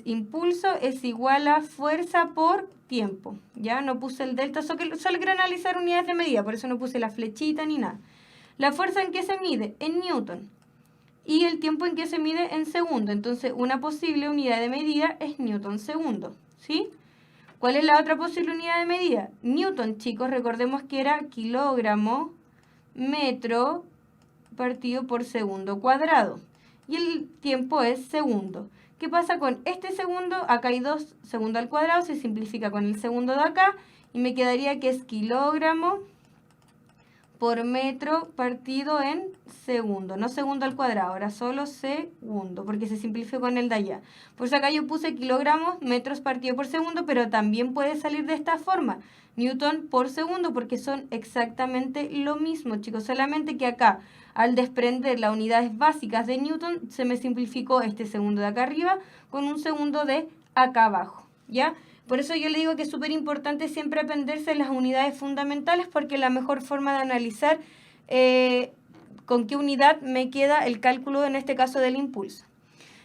impulso es igual a fuerza por tiempo. Ya no puse el delta, solo quiero analizar unidades de medida, por eso no puse la flechita ni nada. La fuerza en qué se mide, en newton. Y el tiempo en que se mide en segundo. Entonces, una posible unidad de medida es newton segundo, ¿sí? ¿Cuál es la otra posible unidad de medida? Newton, chicos, recordemos que era kilogramo metro partido por segundo cuadrado. Y el tiempo es segundo. ¿Qué pasa con este segundo? Acá hay 2 segundo al cuadrado, se simplifica con el segundo de acá y me quedaría que es kilogramo por metro partido en segundo, no segundo al cuadrado, ahora solo segundo, porque se simplificó con el de allá. Por eso acá yo puse kilogramos, metros partido por segundo, pero también puede salir de esta forma, newton por segundo, porque son exactamente lo mismo, chicos, solamente que acá, al desprender las unidades básicas de newton, se me simplificó este segundo de acá arriba con un segundo de acá abajo, ¿ya? Por eso yo le digo que es súper importante siempre aprenderse las unidades fundamentales, porque es la mejor forma de analizar con qué unidad me queda el cálculo, en este caso del impulso.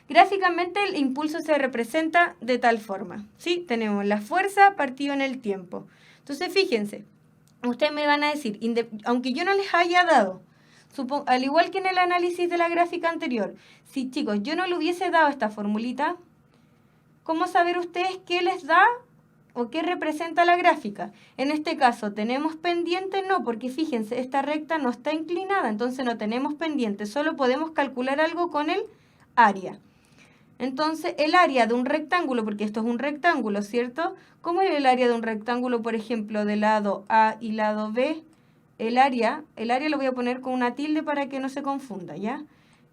Gráficamente el impulso se representa de tal forma, ¿sí? Tenemos la fuerza partido en el tiempo. Entonces fíjense, ustedes me van a decir, aunque yo no les haya dado, al igual que en el análisis de la gráfica anterior, si chicos yo no le hubiese dado esta formulita, ¿cómo saber ustedes qué les da o qué representa la gráfica? En este caso, ¿tenemos pendiente? No, porque fíjense, esta recta no está inclinada, entonces no tenemos pendiente. Solo podemos calcular algo con el área. Entonces, el área de un rectángulo, porque esto es un rectángulo, ¿cierto? ¿Cómo es el área de un rectángulo, por ejemplo, de lado A y lado B? El área lo voy a poner con una tilde para que no se confunda, ¿ya?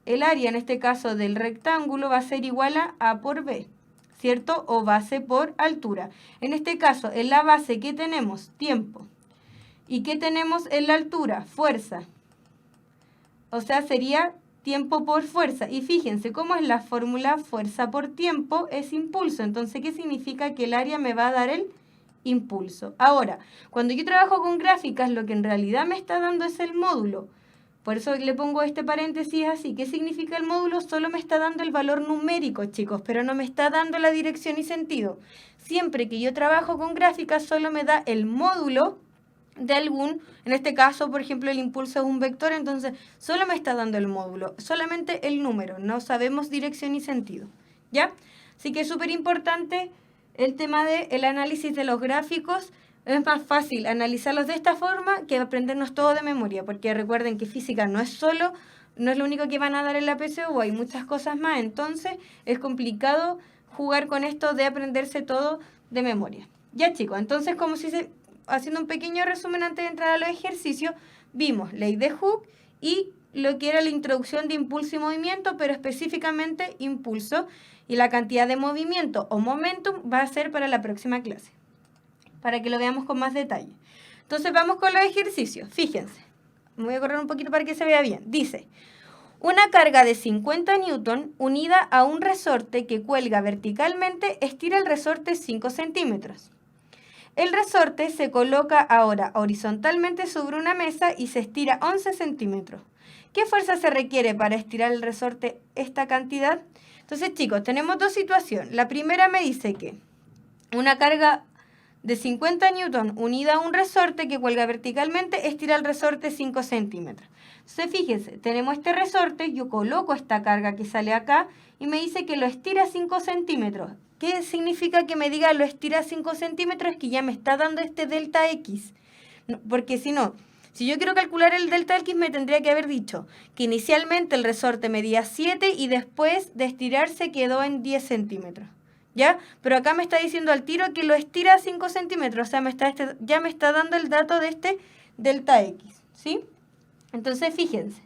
El área, en este caso, del rectángulo va a ser igual a A por B, ¿cierto? O base por altura. En este caso, en la base, ¿qué tenemos? Tiempo. ¿Y qué tenemos en la altura? Fuerza. O sea, sería tiempo por fuerza. Y fíjense cómo es la fórmula, fuerza por tiempo es impulso. Entonces, ¿qué significa? Que el área me va a dar el impulso. Ahora, cuando yo trabajo con gráficas, lo que en realidad me está dando es el módulo. Por eso le pongo este paréntesis así. ¿Qué significa el módulo? Solo me está dando el valor numérico, chicos, pero no me está dando la dirección y sentido. Siempre que yo trabajo con gráficas, solo me da el módulo de algún, en este caso, por ejemplo, el impulso es un vector, entonces solo me está dando el módulo, solamente el número, no sabemos dirección y sentido, ¿ya? Así que es súper importante el tema del análisis de los gráficos. Es más fácil analizarlos de esta forma que aprendernos todo de memoria, porque recuerden que física no es lo único que van a dar en la PSU, hay muchas cosas más, entonces es complicado jugar con esto de aprenderse todo de memoria. Ya, chicos, entonces haciendo un pequeño resumen antes de entrar a los ejercicios, vimos ley de Hooke y lo que era la introducción de impulso y movimiento, pero específicamente impulso, y la cantidad de movimiento o momentum va a ser para la próxima clase, para que lo veamos con más detalle. Entonces vamos con los ejercicios. Fíjense, me voy a correr un poquito para que se vea bien. Dice, una carga de 50 newton unida a un resorte que cuelga verticalmente estira el resorte 5 centímetros. El resorte se coloca ahora horizontalmente sobre una mesa y se estira 11 centímetros. ¿Qué fuerza se requiere para estirar el resorte esta cantidad? Entonces, chicos, tenemos dos situaciones. La primera me dice que una carga de 50 newton unida a un resorte que cuelga verticalmente estira el resorte 5 centímetros. Entonces, fíjense, tenemos este resorte, yo coloco esta carga que sale acá y me dice que lo estira 5 centímetros. ¿Qué significa que me diga lo estira 5 centímetros? Es que ya me está dando este delta X. No, porque si no, si yo quiero calcular el delta X, me tendría que haber dicho que inicialmente el resorte medía 7 y después de estirarse quedó en 10 centímetros. ¿Ya? Pero acá me está diciendo al tiro que lo estira 5 centímetros. O sea, ya me está dando el dato de este delta X. ¿Sí? Entonces, fíjense.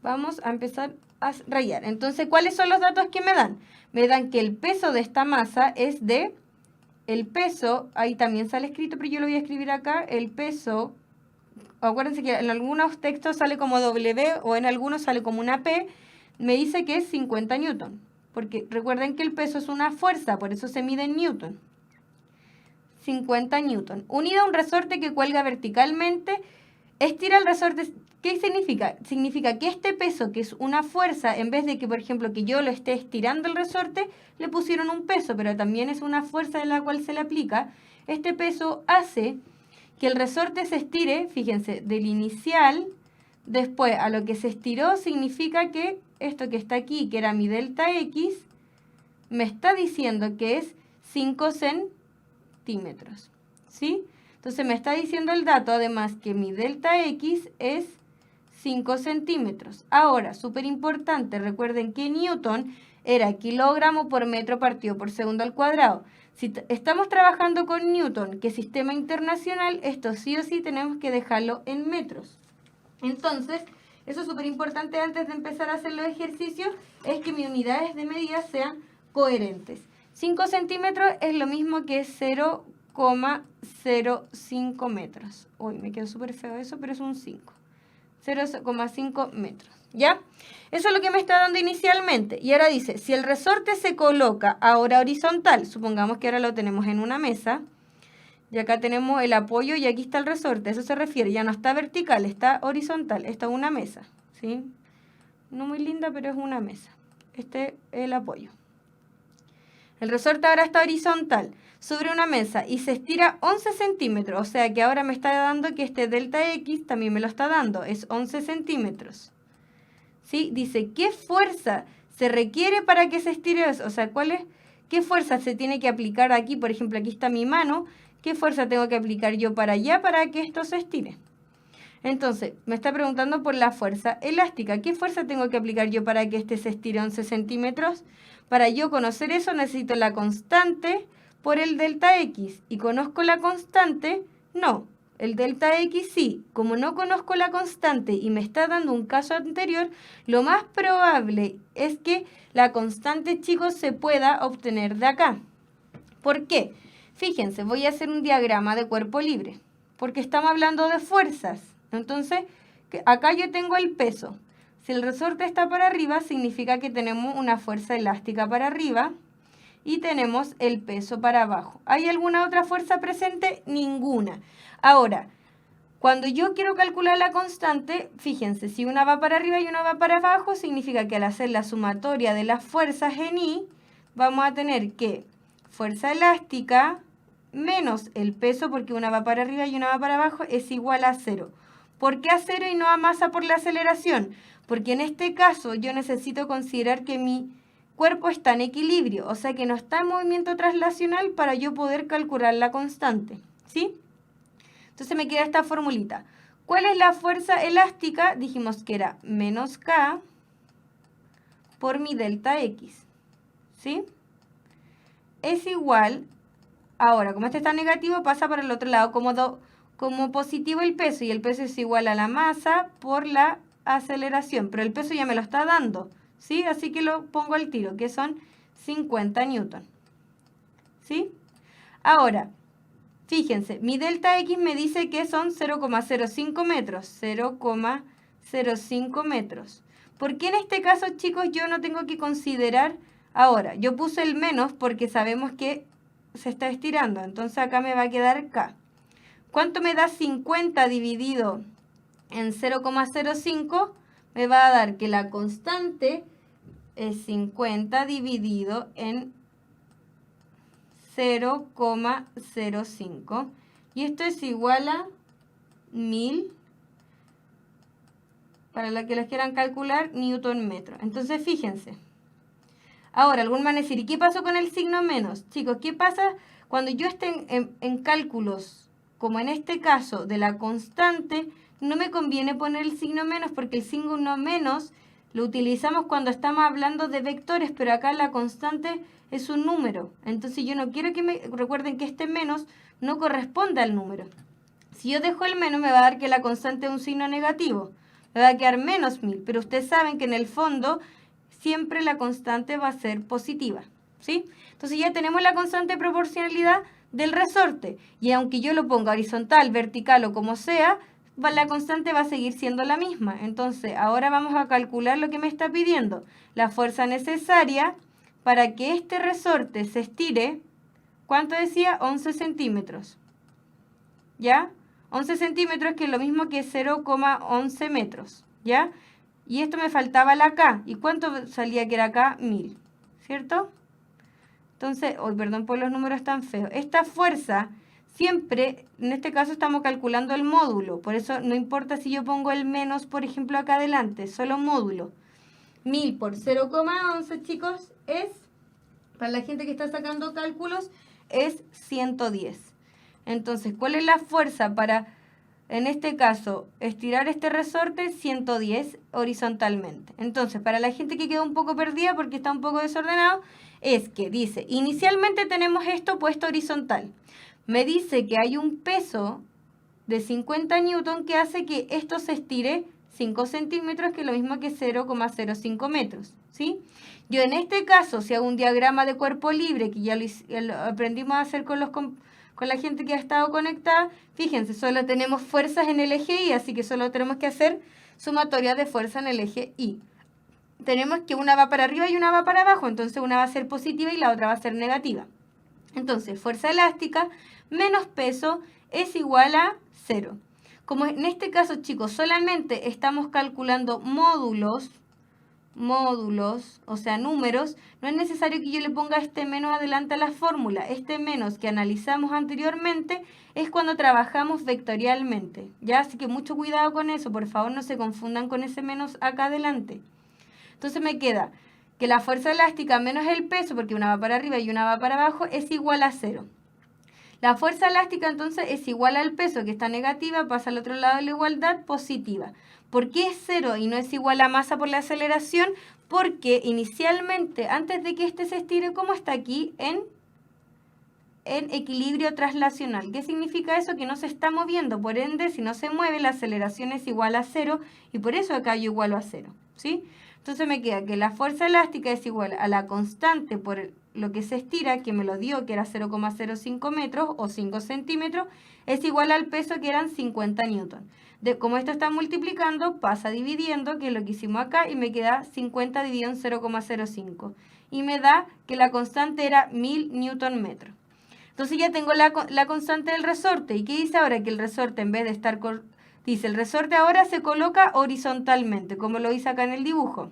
Vamos a empezar a rayar. Entonces, ¿cuáles son los datos que me dan? Me dan que el peso de esta masa es de, el peso, ahí también sale escrito, pero yo lo voy a escribir acá, el peso, acuérdense que en algunos textos sale como W o en algunos sale como una P, me dice que es 50 newton, porque recuerden que el peso es una fuerza, por eso se mide en newton. 50 newton. Unido a un resorte que cuelga verticalmente, estira el resorte. ¿Qué significa? Significa que este peso, que es una fuerza, en vez de que, por ejemplo, que yo lo esté estirando el resorte, le pusieron un peso, pero también es una fuerza de la cual se le aplica. Este peso hace que el resorte se estire, fíjense, del inicial, después a lo que se estiró, significa que esto que está aquí, que era mi delta X, me está diciendo que es 5 centímetros, ¿sí? Entonces me está diciendo el dato, además, que mi delta X es 5 centímetros. Ahora, súper importante, recuerden que Newton era kilogramo por metro partido por segundo al cuadrado. Si estamos trabajando con Newton, que es sistema internacional, esto sí o sí tenemos que dejarlo en metros. Entonces, eso es súper importante antes de empezar a hacer los ejercicios, es que mis unidades de medida sean coherentes. 5 centímetros es lo mismo que 0,05 metros. Uy, me quedó súper feo eso, pero es un 5. 0,5 metros, ¿ya? Eso es lo que me está dando inicialmente. Y ahora dice, si el resorte se coloca ahora horizontal, supongamos que ahora lo tenemos en una mesa, y acá tenemos el apoyo y aquí está el resorte, eso se refiere, ya no está vertical, está horizontal, esta es una mesa, ¿sí? No muy linda, pero es una mesa. Este es el apoyo. El resorte ahora está horizontal sobre una mesa y se estira 11 centímetros, o sea que ahora me está dando que este delta X también me lo está dando, es 11 centímetros. ¿Sí? Dice, ¿qué fuerza se requiere para que se estire eso? O sea, ¿qué fuerza se tiene que aplicar aquí? Por ejemplo, aquí está mi mano, ¿qué fuerza tengo que aplicar yo para allá para que esto se estire? Entonces, me está preguntando por la fuerza elástica. ¿Qué fuerza tengo que aplicar yo para que este se estire 11 centímetros? Para yo conocer eso necesito la constante por el delta X. ¿Y conozco la constante? No. El delta X sí. Como no conozco la constante y me está dando un caso anterior, lo más probable es que la constante, chicos, se pueda obtener de acá. ¿Por qué? Fíjense, voy a hacer un diagrama de cuerpo libre, porque estamos hablando de fuerzas. Entonces, acá yo tengo el peso. Si el resorte está para arriba, significa que tenemos una fuerza elástica para arriba y tenemos el peso para abajo. ¿Hay alguna otra fuerza presente? Ninguna. Ahora, cuando yo quiero calcular la constante, fíjense, si una va para arriba y una va para abajo, significa que al hacer la sumatoria de las fuerzas en I, vamos a tener que fuerza elástica menos el peso, porque una va para arriba y una va para abajo, es igual a 0. ¿Por qué a 0 y no a masa por la aceleración? Porque en este caso yo necesito considerar que mi cuerpo está en equilibrio, o sea que no está en movimiento traslacional para yo poder calcular la constante, ¿sí? Entonces me queda esta formulita. ¿Cuál es la fuerza elástica? Dijimos que era menos K por mi delta X, ¿sí? Es igual, ahora como este está negativo pasa para el otro lado como positivo el peso, y el peso es igual a la masa por la aceleración, pero el peso ya me lo está dando, ¿sí? Así que lo pongo al tiro, que son 50 newton, ¿sí? Ahora, fíjense, mi delta X me dice que son 0,05 metros, 0,05 metros. ¿Por qué en este caso, chicos, yo no tengo que considerar? Ahora, yo puse el menos porque sabemos que se está estirando, entonces acá me va a quedar K. ¿Cuánto me da 50 dividido en 0,05? Me va a dar que la constante es 50 dividido en 0,05. Y esto es igual a 1000, para la que las quieran calcular, newton metro. Entonces, fíjense. Ahora, algún van a decir, ¿y qué pasó con el signo menos? Chicos, ¿qué pasa cuando yo esté en cálculos, como en este caso, de la constante? No me conviene poner el signo menos, porque el signo menos lo utilizamos cuando estamos hablando de vectores, pero acá la constante es un número. Entonces yo no quiero que recuerden que este menos no corresponde al número. Si yo dejo el menos, me va a dar que la constante es un signo negativo. Me va a quedar menos 1000, pero ustedes saben que en el fondo siempre la constante va a ser positiva, ¿sí? Entonces ya tenemos la constante de proporcionalidad del resorte, y aunque yo lo ponga horizontal, vertical o como sea, la constante va a seguir siendo la misma. Entonces ahora vamos a calcular lo que me está pidiendo, la fuerza necesaria para que este resorte se estire. ¿Cuánto decía? 11 centímetros, ¿ya? 11 centímetros, que es lo mismo que 0,11 metros, ¿ya? Y esto me faltaba la K. ¿Y cuánto salía que era K? 1000, ¿cierto? Entonces, perdón por los números tan feos. Esta fuerza, siempre, en este caso estamos calculando el módulo. Por eso no importa si yo pongo el menos, por ejemplo, acá adelante. Solo módulo. 1000 por 0,11, chicos, es, para la gente que está sacando cálculos, es 110. Entonces, ¿cuál es la fuerza para, en este caso, estirar este resorte? 110 horizontalmente. Entonces, para la gente que quedó un poco perdida porque está un poco desordenado, es que dice, inicialmente tenemos esto puesto horizontal. Me dice que hay un peso de 50 newton que hace que esto se estire 5 centímetros, que es lo mismo que 0,05 metros, ¿sí? Yo en este caso, si hago un diagrama de cuerpo libre, que ya lo aprendimos a hacer con la gente que ha estado conectada, fíjense, solo tenemos fuerzas en el eje Y, así que solo tenemos que hacer sumatoria de fuerza en el eje Y. Tenemos que una va para arriba y una va para abajo, entonces una va a ser positiva y la otra va a ser negativa. Entonces, fuerza elástica menos peso es igual a 0. Como en este caso, chicos, solamente estamos calculando módulos, o sea, números, no es necesario que yo le ponga este menos adelante a la fórmula. Este menos que analizamos anteriormente es cuando trabajamos vectorialmente, ¿ya? Así que mucho cuidado con eso, por favor no se confundan con ese menos acá adelante. Entonces me queda que la fuerza elástica menos el peso, porque una va para arriba y una va para abajo, es igual a 0. La fuerza elástica entonces es igual al peso, que está negativa, pasa al otro lado de la igualdad, positiva. ¿Por qué es 0 y no es igual a masa por la aceleración? Porque inicialmente, antes de que este se estire, ¿cómo está aquí? En equilibrio traslacional. ¿Qué significa eso? Que no se está moviendo, por ende, si no se mueve, la aceleración es igual a 0 y por eso acá yo igualo a 0, ¿sí? Entonces me queda que la fuerza elástica es igual a la constante por lo que se estira, que me lo dio, que era 0,05 metros o 5 centímetros, es igual al peso, que eran 50 newton. Como esto está multiplicando, pasa dividiendo, que es lo que hicimos acá, y me queda 50 dividido en 0,05. Y me da que la constante era 1000 newton metros. Entonces ya tengo la constante del resorte. ¿Y qué dice ahora? Que el resorte, en vez de estar... Dice, el resorte ahora se coloca horizontalmente, como lo hice acá en el dibujo.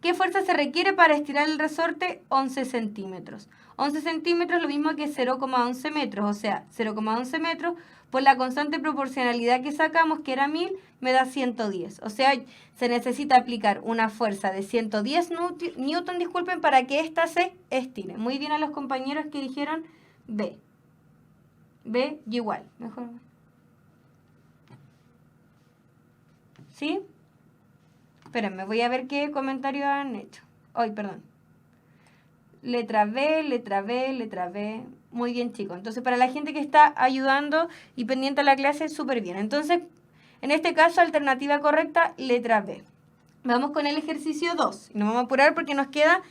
¿Qué fuerza se requiere para estirar el resorte? 11 centímetros. 11 centímetros es lo mismo que 0,11 metros, o sea, 0,11 metros por la constante proporcionalidad que sacamos, que era 1000, me da 110. O sea, se necesita aplicar una fuerza de 110 newton, disculpen, para que ésta se estire. Muy bien a los compañeros que dijeron B. B y igual. Mejor. ¿Sí? Espérenme, voy a ver qué comentarios han hecho. Ay, perdón. Letra B, letra B, letra B. Muy bien, chicos. Entonces, para la gente que está ayudando y pendiente a la clase, súper bien. Entonces, en este caso, alternativa correcta, letra B. Vamos con el ejercicio 2. Nos vamos a apurar porque nos queda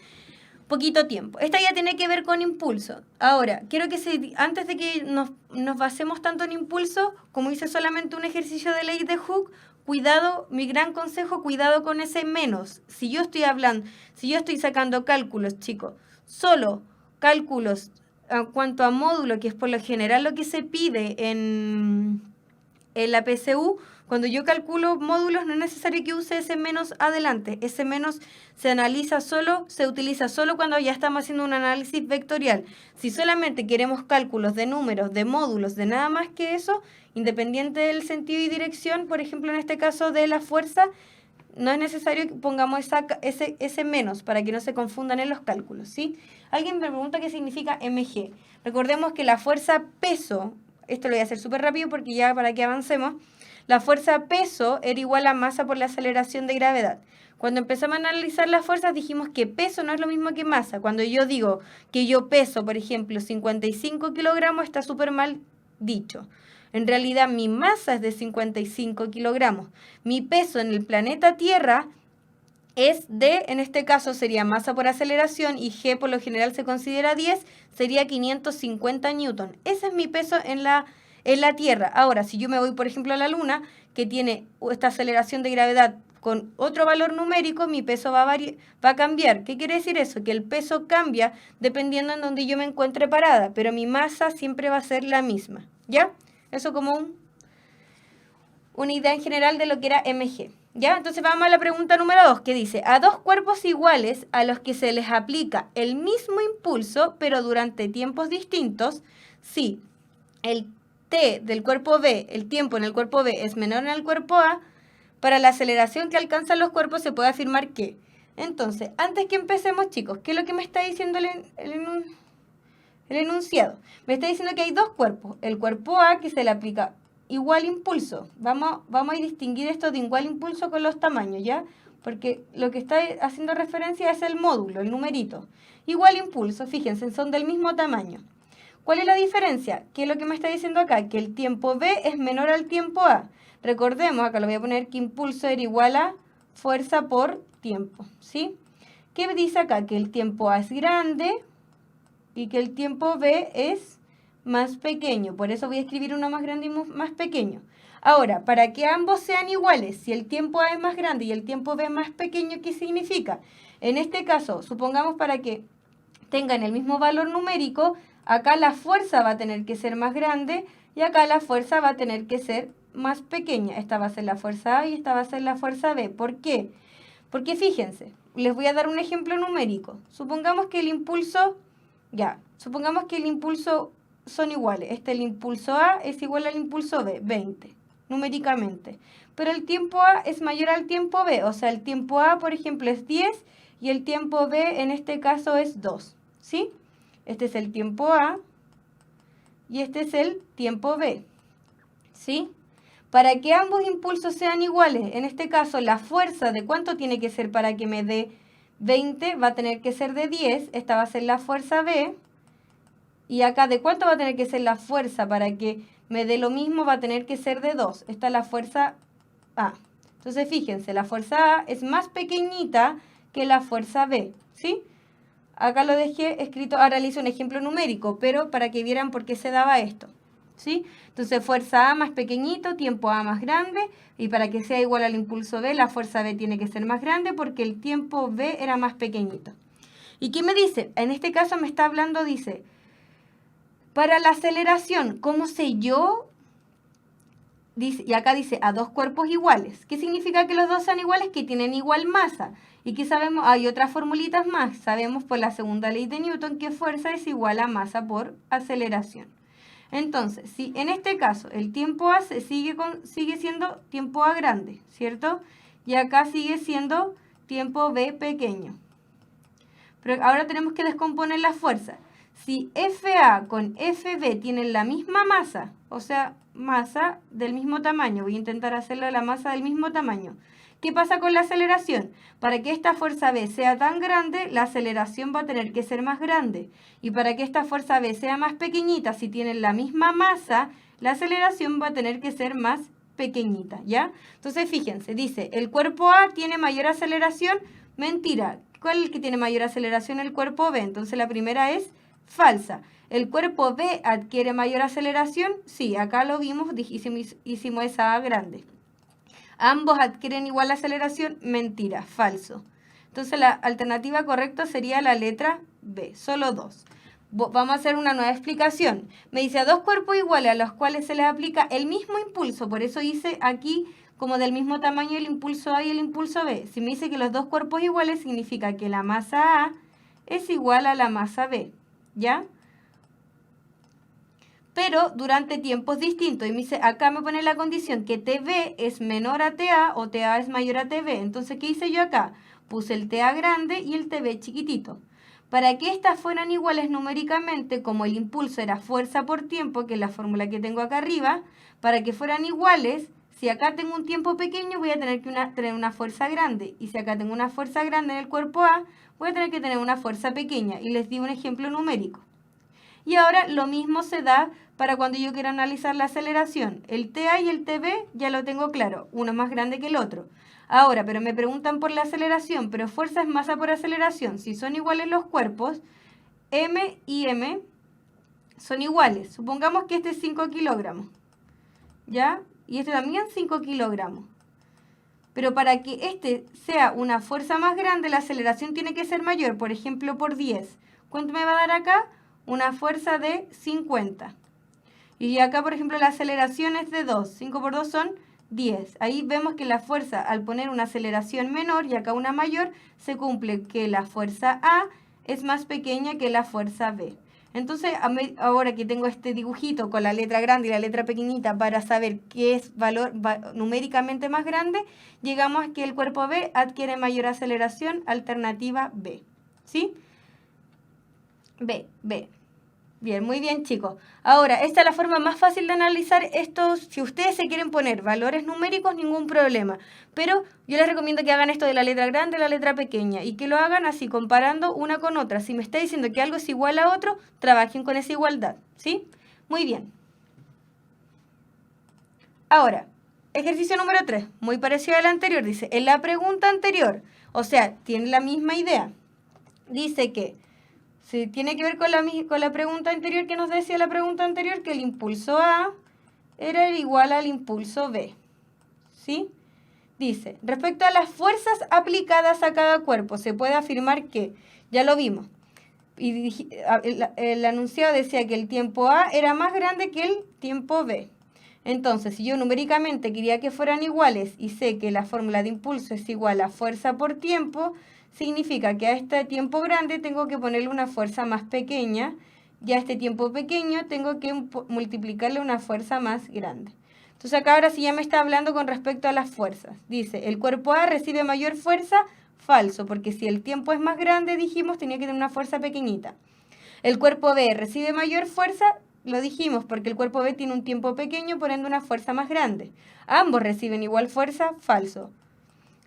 poquito tiempo. Esta ya tiene que ver con impulso. Ahora, quiero que antes de que nos basemos tanto en impulso, como hice solamente un ejercicio de ley de Hooke, cuidado, mi gran consejo, cuidado con ese menos. Si yo estoy sacando cálculos, chicos, solo cálculos en cuanto a módulo, que es por lo general lo que se pide en la PSU, cuando yo calculo módulos no es necesario que use ese menos adelante. Ese menos se utiliza solo cuando ya estamos haciendo un análisis vectorial. Si solamente queremos cálculos de números, de módulos, de nada más que eso, independiente del sentido y dirección, por ejemplo en este caso de la fuerza, no es necesario que pongamos ese menos para que no se confundan en los cálculos, ¿sí? Alguien me pregunta qué significa mg. Recordemos que la fuerza peso, esto lo voy a hacer súper rápido porque ya para que avancemos, la fuerza peso era igual a masa por la aceleración de gravedad. Cuando empezamos a analizar las fuerzas dijimos que peso no es lo mismo que masa. Cuando yo digo que yo peso, por ejemplo, 55 kilogramos, está súper mal dicho. En realidad mi masa es de 55 kilogramos. Mi peso en el planeta Tierra es en este caso sería masa por aceleración y G por lo general se considera 10, sería 550 newton. Ese es mi peso en la Tierra. Ahora, si yo me voy, por ejemplo, a la Luna, que tiene esta aceleración de gravedad con otro valor numérico, mi peso va a cambiar. ¿Qué quiere decir eso? Que el peso cambia dependiendo en donde yo me encuentre parada, pero mi masa siempre va a ser la misma, ¿ya? Eso como una idea en general de lo que era mg. ¿Ya? Entonces vamos a la pregunta número 2, que dice, a dos cuerpos iguales a los que se les aplica el mismo impulso, pero durante tiempos distintos, si el t del cuerpo B, el tiempo en el cuerpo B es menor en el cuerpo A, para la aceleración que alcanzan los cuerpos se puede afirmar que. Entonces, antes que empecemos, chicos, ¿qué es lo que me está diciendo el enunciado? Me está diciendo que hay dos cuerpos. El cuerpo A, que se le aplica igual impulso. Vamos a distinguir esto de igual impulso con los tamaños, ¿ya? Porque lo que está haciendo referencia es el módulo, el numerito. Igual impulso, fíjense, son del mismo tamaño. ¿Cuál es la diferencia? ¿Qué es lo que me está diciendo acá? Que el tiempo B es menor al tiempo A. Recordemos, acá lo voy a poner, que impulso era igual a fuerza por tiempo, ¿sí? ¿Qué dice acá? Que el tiempo A es grande y que el tiempo B es más pequeño. Por eso voy a escribir uno más grande y más pequeño. Ahora, para que ambos sean iguales, si el tiempo A es más grande y el tiempo B es más pequeño, ¿qué significa? En este caso, supongamos para que tengan el mismo valor numérico, acá la fuerza va a tener que ser más grande y acá la fuerza va a tener que ser más pequeña. Esta va a ser la fuerza A y esta va a ser la fuerza B. ¿Por qué? Porque fíjense, les voy a dar un ejemplo numérico. Supongamos que el impulso son iguales. El impulso A es igual al impulso B, 20, numéricamente. Pero el tiempo A es mayor al tiempo B, o sea, el tiempo A, por ejemplo, es 10 y el tiempo B en este caso es 2, ¿sí? Este es el tiempo A y este es el tiempo B, ¿sí? Para que ambos impulsos sean iguales, en este caso la fuerza de cuánto tiene que ser para que me dé 20 va a tener que ser de 10, esta va a ser la fuerza B, y acá de cuánto va a tener que ser la fuerza para que me dé lo mismo va a tener que ser de 2, esta es la fuerza A. Entonces fíjense, la fuerza A es más pequeñita que la fuerza B, ¿sí? Acá lo dejé escrito, ahora le hice un ejemplo numérico, pero para que vieran por qué se daba esto, ¿sí? Entonces fuerza A más pequeñito, tiempo A más grande, y para que sea igual al impulso B, la fuerza B tiene que ser más grande porque el tiempo B era más pequeñito. ¿Y qué me dice? En este caso me está hablando, dice, para la aceleración, ¿cómo sé yo? Dice, y acá dice a dos cuerpos iguales. ¿Qué significa que los dos sean iguales? Que tienen igual masa. ¿Y qué sabemos? Hay otras formulitas más. Sabemos por la segunda ley de Newton que fuerza es igual a masa por aceleración. Entonces, si en este caso el tiempo A sigue siendo tiempo A grande, ¿cierto? Y acá sigue siendo tiempo B pequeño. Pero ahora tenemos que descomponer la fuerza. Si FA con FB tienen la misma masa, o sea, masa del mismo tamaño, voy a intentar hacerlo la masa del mismo tamaño. ¿Qué pasa con la aceleración? Para que esta fuerza B sea tan grande, la aceleración va a tener que ser más grande. Y para que esta fuerza B sea más pequeñita, si tienen la misma masa, la aceleración va a tener que ser más pequeñita, ¿ya? Entonces, fíjense, dice, el cuerpo A tiene mayor aceleración. Mentira. ¿Cuál es el que tiene mayor aceleración? El cuerpo B. Entonces, la primera es falsa. ¿El cuerpo B adquiere mayor aceleración? Sí, acá lo vimos, hicimos esa A grande. ¿Ambos adquieren igual aceleración? Mentira, falso. Entonces la alternativa correcta sería la letra B, solo dos. Vamos a hacer una nueva explicación. Me dice a dos cuerpos iguales a los cuales se les aplica el mismo impulso, por eso hice aquí como del mismo tamaño el impulso A y el impulso B. Si me dice que los dos cuerpos iguales, significa que la masa A es igual a la masa B, ¿ya? Pero durante tiempos distintos. Y me dice, acá me pone la condición que TB es menor a TA o TA es mayor a TB. Entonces, ¿qué hice yo acá? Puse el TA grande y el TB chiquitito. Para que estas fueran iguales numéricamente, como el impulso era fuerza por tiempo, que es la fórmula que tengo acá arriba, para que fueran iguales, si acá tengo un tiempo pequeño, voy a tener que tener una fuerza grande. Y si acá tengo una fuerza grande en el cuerpo A, voy a tener que tener una fuerza pequeña. Y les di un ejemplo numérico. Y ahora lo mismo se da para cuando yo quiero analizar la aceleración. El TA y el TB ya lo tengo claro, uno es más grande que el otro. Ahora, pero me preguntan por la aceleración, pero fuerza es masa por aceleración. Si son iguales los cuerpos, M y M son iguales. Supongamos que este es 5 kilogramos, ¿ya? Y este también 5 kilogramos. Pero para que este sea una fuerza más grande, la aceleración tiene que ser mayor, por ejemplo, por 10. ¿Cuánto me va a dar acá? Una fuerza de 50. Y acá, por ejemplo, la aceleración es de 2. 5 por 2 son 10. Ahí vemos que la fuerza, al poner una aceleración menor y acá una mayor, se cumple que la fuerza A es más pequeña que la fuerza B. Entonces, ahora que tengo este dibujito con la letra grande y la letra pequeñita para saber qué es valor numéricamente más grande, llegamos a que el cuerpo B adquiere mayor aceleración, alternativa B. ¿Sí? B. Bien, muy bien, chicos. Ahora, esta es la forma más fácil de analizar estos. Si ustedes se quieren poner valores numéricos, ningún problema. Pero yo les recomiendo que hagan esto de la letra grande y la letra pequeña y que lo hagan así, comparando una con otra. Si me está diciendo que algo es igual a otro, trabajen con esa igualdad, ¿sí? Muy bien. Ahora, ejercicio número 3, muy parecido al anterior. Dice, en la pregunta anterior, o sea, tiene la misma idea. Dice que sí, tiene que ver con la pregunta anterior que nos decía la pregunta anterior, que el impulso A era igual al impulso B. ¿Sí? Dice, respecto a las fuerzas aplicadas a cada cuerpo, se puede afirmar que, ya lo vimos, y el enunciado decía que el tiempo A era más grande que el tiempo B. Entonces, si yo numéricamente quería que fueran iguales y sé que la fórmula de impulso es igual a fuerza por tiempo, significa que a este tiempo grande tengo que ponerle una fuerza más pequeña y a este tiempo pequeño tengo que multiplicarle una fuerza más grande. Entonces acá ahora sí ya me está hablando con respecto a las fuerzas. Dice, el cuerpo A recibe mayor fuerza, falso, porque si el tiempo es más grande, dijimos, tenía que tener una fuerza pequeñita. El cuerpo B recibe mayor fuerza, Lo dijimos, porque el cuerpo B tiene un tiempo pequeño, por ende una fuerza más grande. Ambos reciben igual fuerza, falso.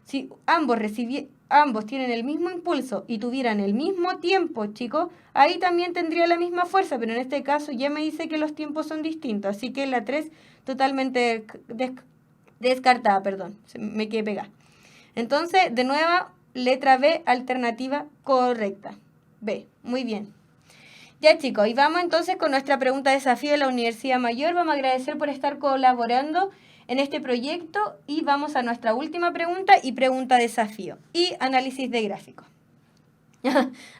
Si ambos tienen el mismo impulso y tuvieran el mismo tiempo, chicos, ahí también tendría la misma fuerza, pero en este caso ya me dice que los tiempos son distintos, así que la 3 totalmente descartada, perdón, me quedé pegada. Entonces, de nuevo, letra B, alternativa correcta. B, muy bien. Ya chicos, y vamos entonces con nuestra pregunta desafío de la Universidad Mayor. Vamos a agradecer por estar colaborando en este proyecto y vamos a nuestra última pregunta y pregunta desafío y análisis de gráficos.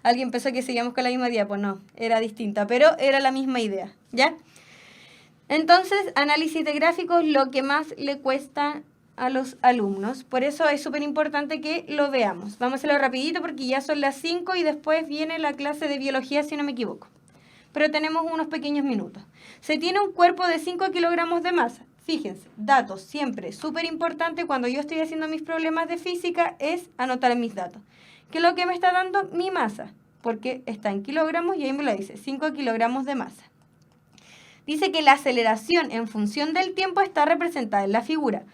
Alguien pensó que seguíamos con la misma diapo, no, era distinta, pero era la misma idea, ¿ya? Entonces, análisis de gráficos, lo que más le cuesta a los alumnos, por eso es súper importante que lo veamos. Vamos a hacerlo rapidito porque ya son las 5 y después viene la clase de biología, si no me equivoco. Pero tenemos unos pequeños minutos. Se tiene un cuerpo de 5 kilogramos de masa. Fíjense, datos siempre súper importante cuando yo estoy haciendo mis problemas de física es anotar mis datos. ¿Qué es lo que me está dando? Mi masa, porque está en kilogramos y ahí me lo dice, 5 kilogramos de masa. Dice que la aceleración en función del tiempo está representada en la figura.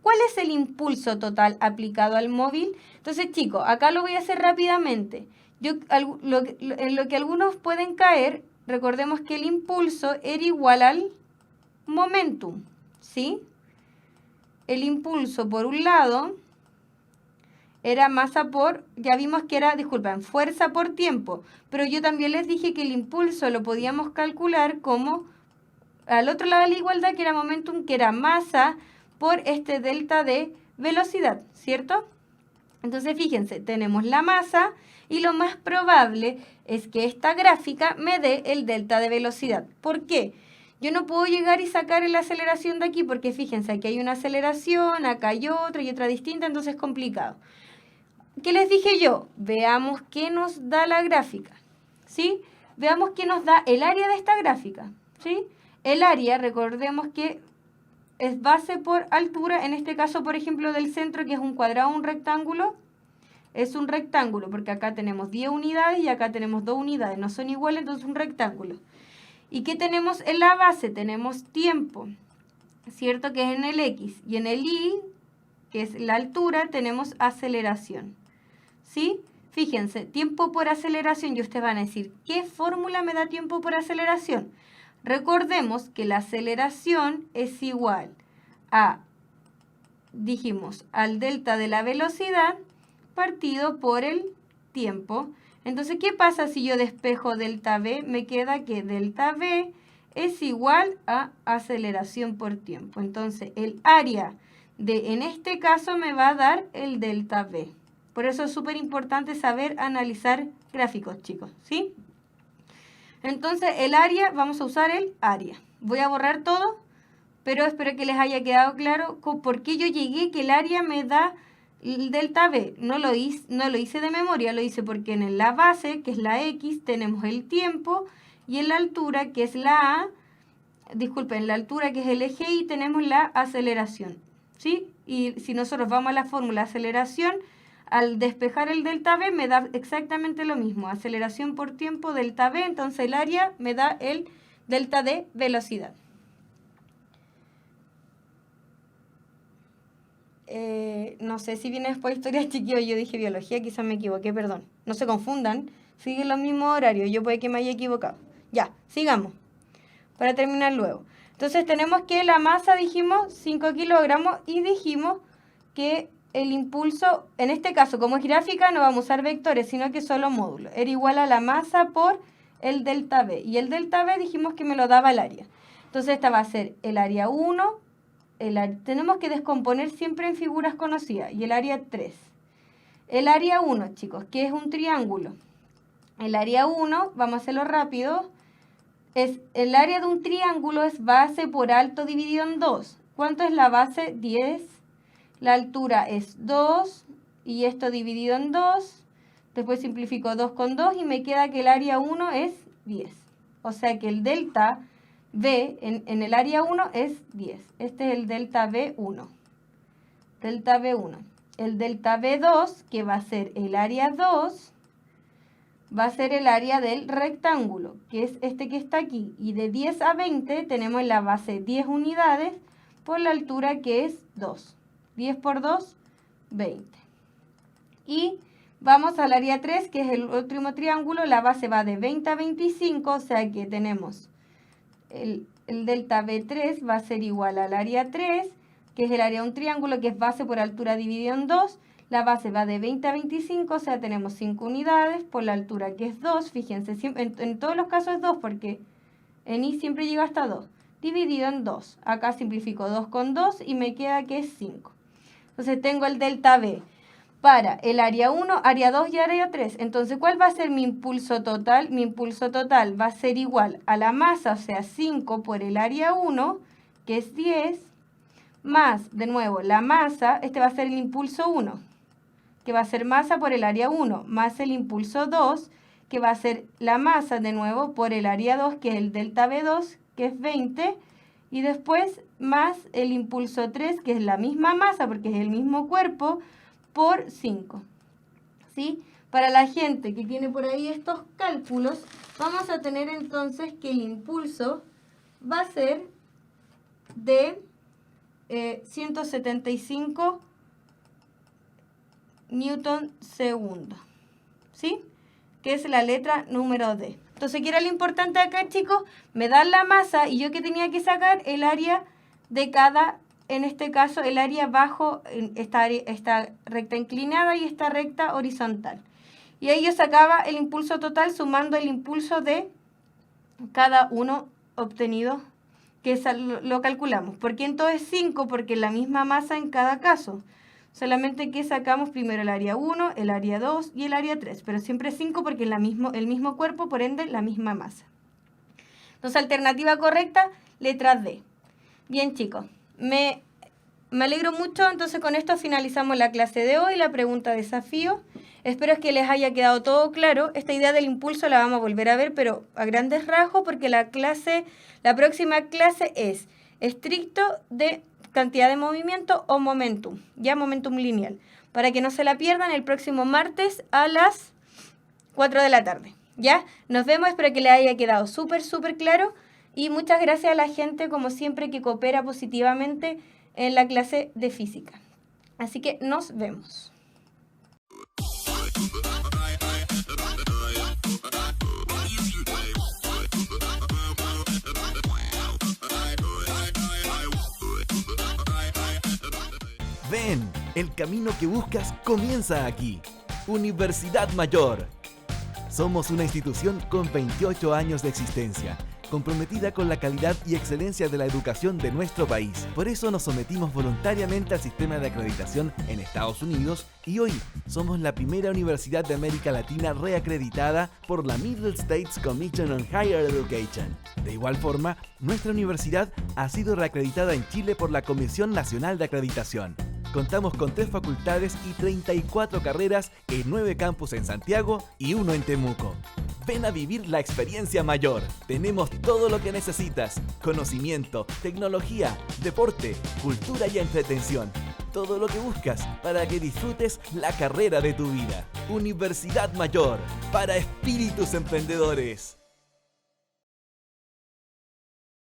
¿Cuál es el impulso total aplicado al móvil? Entonces, chicos, acá lo voy a hacer rápidamente. En lo que algunos pueden caer, recordemos que el impulso era igual al momentum, ¿sí? El impulso, por un lado, era masa por, ya vimos que era, disculpen, fuerza por tiempo, pero yo también les dije que el impulso lo podíamos calcular como, al otro lado de la igualdad, que era momentum, que era masa por este delta de velocidad, ¿cierto? Entonces, fíjense, tenemos la masa y lo más probable es que esta gráfica me dé el delta de velocidad. ¿Por qué? Yo no puedo llegar y sacar la aceleración de aquí porque fíjense, aquí hay una aceleración, acá hay otra y otra distinta, entonces es complicado. ¿Qué les dije yo? Veamos qué nos da la gráfica, ¿sí? Veamos qué nos da el área de esta gráfica, ¿sí? El área, recordemos que es base por altura, en este caso, por ejemplo, del centro, que es un cuadrado, un rectángulo, es un rectángulo, porque acá tenemos 10 unidades y acá tenemos 2 unidades, no son iguales, entonces es un rectángulo. ¿Y qué tenemos en la base? Tenemos tiempo, ¿cierto? Que es en el X, y en el Y, que es la altura, tenemos aceleración, ¿sí? Fíjense, tiempo por aceleración, y ustedes van a decir, ¿qué fórmula me da tiempo por aceleración? Recordemos que la aceleración es igual a, dijimos, al delta de la velocidad partido por el tiempo. Entonces, ¿qué pasa si yo despejo delta V? Me queda que delta V es igual a aceleración por tiempo. Entonces, el área de, en este caso, me va a dar el delta V. Por eso es súper importante saber analizar gráficos, chicos, ¿sí? Entonces, el área, vamos a usar el área. Voy a borrar todo, pero espero que les haya quedado claro por qué yo llegué que el área me da el delta V. No lo hice de memoria, lo hice porque en la base, que es la X, tenemos el tiempo, y en la altura, que es la A, disculpen, la altura, que es el eje Y, tenemos la aceleración, ¿sí? Y si nosotros vamos a la fórmula aceleración, al despejar el delta V me da exactamente lo mismo, aceleración por tiempo, delta V, entonces el área me da el delta de velocidad. No sé si viene después historia, chiquillos, yo dije biología, quizás me equivoqué, perdón. No se confundan, siguen los mismos horarios, yo puede que me haya equivocado. Ya, sigamos, para terminar luego. Entonces tenemos que la masa, dijimos, 5 kilogramos, y dijimos que el impulso, en este caso, como es gráfica, no vamos a usar vectores, sino que solo módulos. Era igual a la masa por el delta V. Y el delta V dijimos que me lo daba el área. Entonces esta va a ser el área 1. Tenemos que descomponer siempre en figuras conocidas. Y el área 3. El área 1, chicos, que es un triángulo. El área 1, vamos a hacerlo rápido, es el área de un triángulo es base por alto dividido en 2. ¿Cuánto es la base? 10. La altura es 2 y esto dividido en 2. Después simplifico 2 con 2 y me queda que el área 1 es 10. O sea que el delta V en el área 1 es 10. Este es el delta V1. Delta V1. El delta V2, que va a ser el área 2, va a ser el área del rectángulo, que es este que está aquí. Y de 10 a 20 tenemos en la base 10 unidades por la altura que es 2. 10 por 2, 20. Y vamos al área 3, que es el último triángulo. La base va de 20 a 25, o sea que tenemos el delta B3 va a ser igual al área 3, que es el área de un triángulo, que es base por altura dividido en 2. La base va de 20 a 25, o sea, tenemos 5 unidades por la altura, que es 2. Fíjense, siempre, en todos los casos es 2, porque en I siempre llega hasta 2. Dividido en 2. Acá simplifico 2 con 2 y me queda que es 5. Entonces tengo el delta B para el área 1, área 2 y área 3. Entonces, ¿cuál va a ser mi impulso total? Mi impulso total va a ser igual a la masa, o sea, 5 por el área 1, que es 10, más, de nuevo, la masa, este va a ser el impulso 1, que va a ser masa por el área 1, más el impulso 2, que va a ser la masa, de nuevo, por el área 2, que es el delta B2, que es 20, y después más el impulso 3, que es la misma masa, porque es el mismo cuerpo, por 5. ¿Sí? Para la gente que tiene por ahí estos cálculos, vamos a tener entonces que el impulso va a ser de 175 newton segundo. ¿Sí? Que es la letra número D. Entonces, ¿qué era lo importante acá, chicos? Me dan la masa y yo que tenía que sacar el área de cada, en este caso, el área bajo esta recta inclinada y esta recta horizontal. Y ahí yo sacaba el impulso total sumando el impulso de cada uno obtenido, que lo calculamos. ¿Por qué entonces 5? Porque es la misma masa en cada caso. Solamente que sacamos primero el área 1, el área 2 y el área 3. Pero siempre 5 porque es el mismo cuerpo, por ende la misma masa. Entonces, alternativa correcta, letra D. Bien, chicos. Me alegro mucho. Entonces, con esto finalizamos la clase de hoy, la pregunta desafío. Espero que les haya quedado todo claro. Esta idea del impulso la vamos a volver a ver, pero a grandes rasgos, porque la próxima clase es estricto de cantidad de movimiento o momentum, ya momentum lineal, para que no se la pierdan el próximo martes a las 4 de la tarde. ¿Ya? Nos vemos, espero que les haya quedado súper claro y muchas gracias a la gente, como siempre, que coopera positivamente en la clase de física. Así que nos vemos. Ven, el camino que buscas comienza aquí. Universidad Mayor. Somos una institución con 28 años de existencia, comprometida con la calidad y excelencia de la educación de nuestro país. Por eso nos sometimos voluntariamente al sistema de acreditación en Estados Unidos y hoy somos la primera universidad de América Latina reacreditada por la Middle States Commission on Higher Education. De igual forma, nuestra universidad ha sido reacreditada en Chile por la Comisión Nacional de Acreditación. Contamos con 3 facultades y 34 carreras en 9 campus en Santiago y 1 en Temuco. Ven a vivir la experiencia mayor. Tenemos todo lo que necesitas: conocimiento, tecnología, deporte, cultura y entretención. Todo lo que buscas para que disfrutes la carrera de tu vida. Universidad Mayor, para espíritus emprendedores.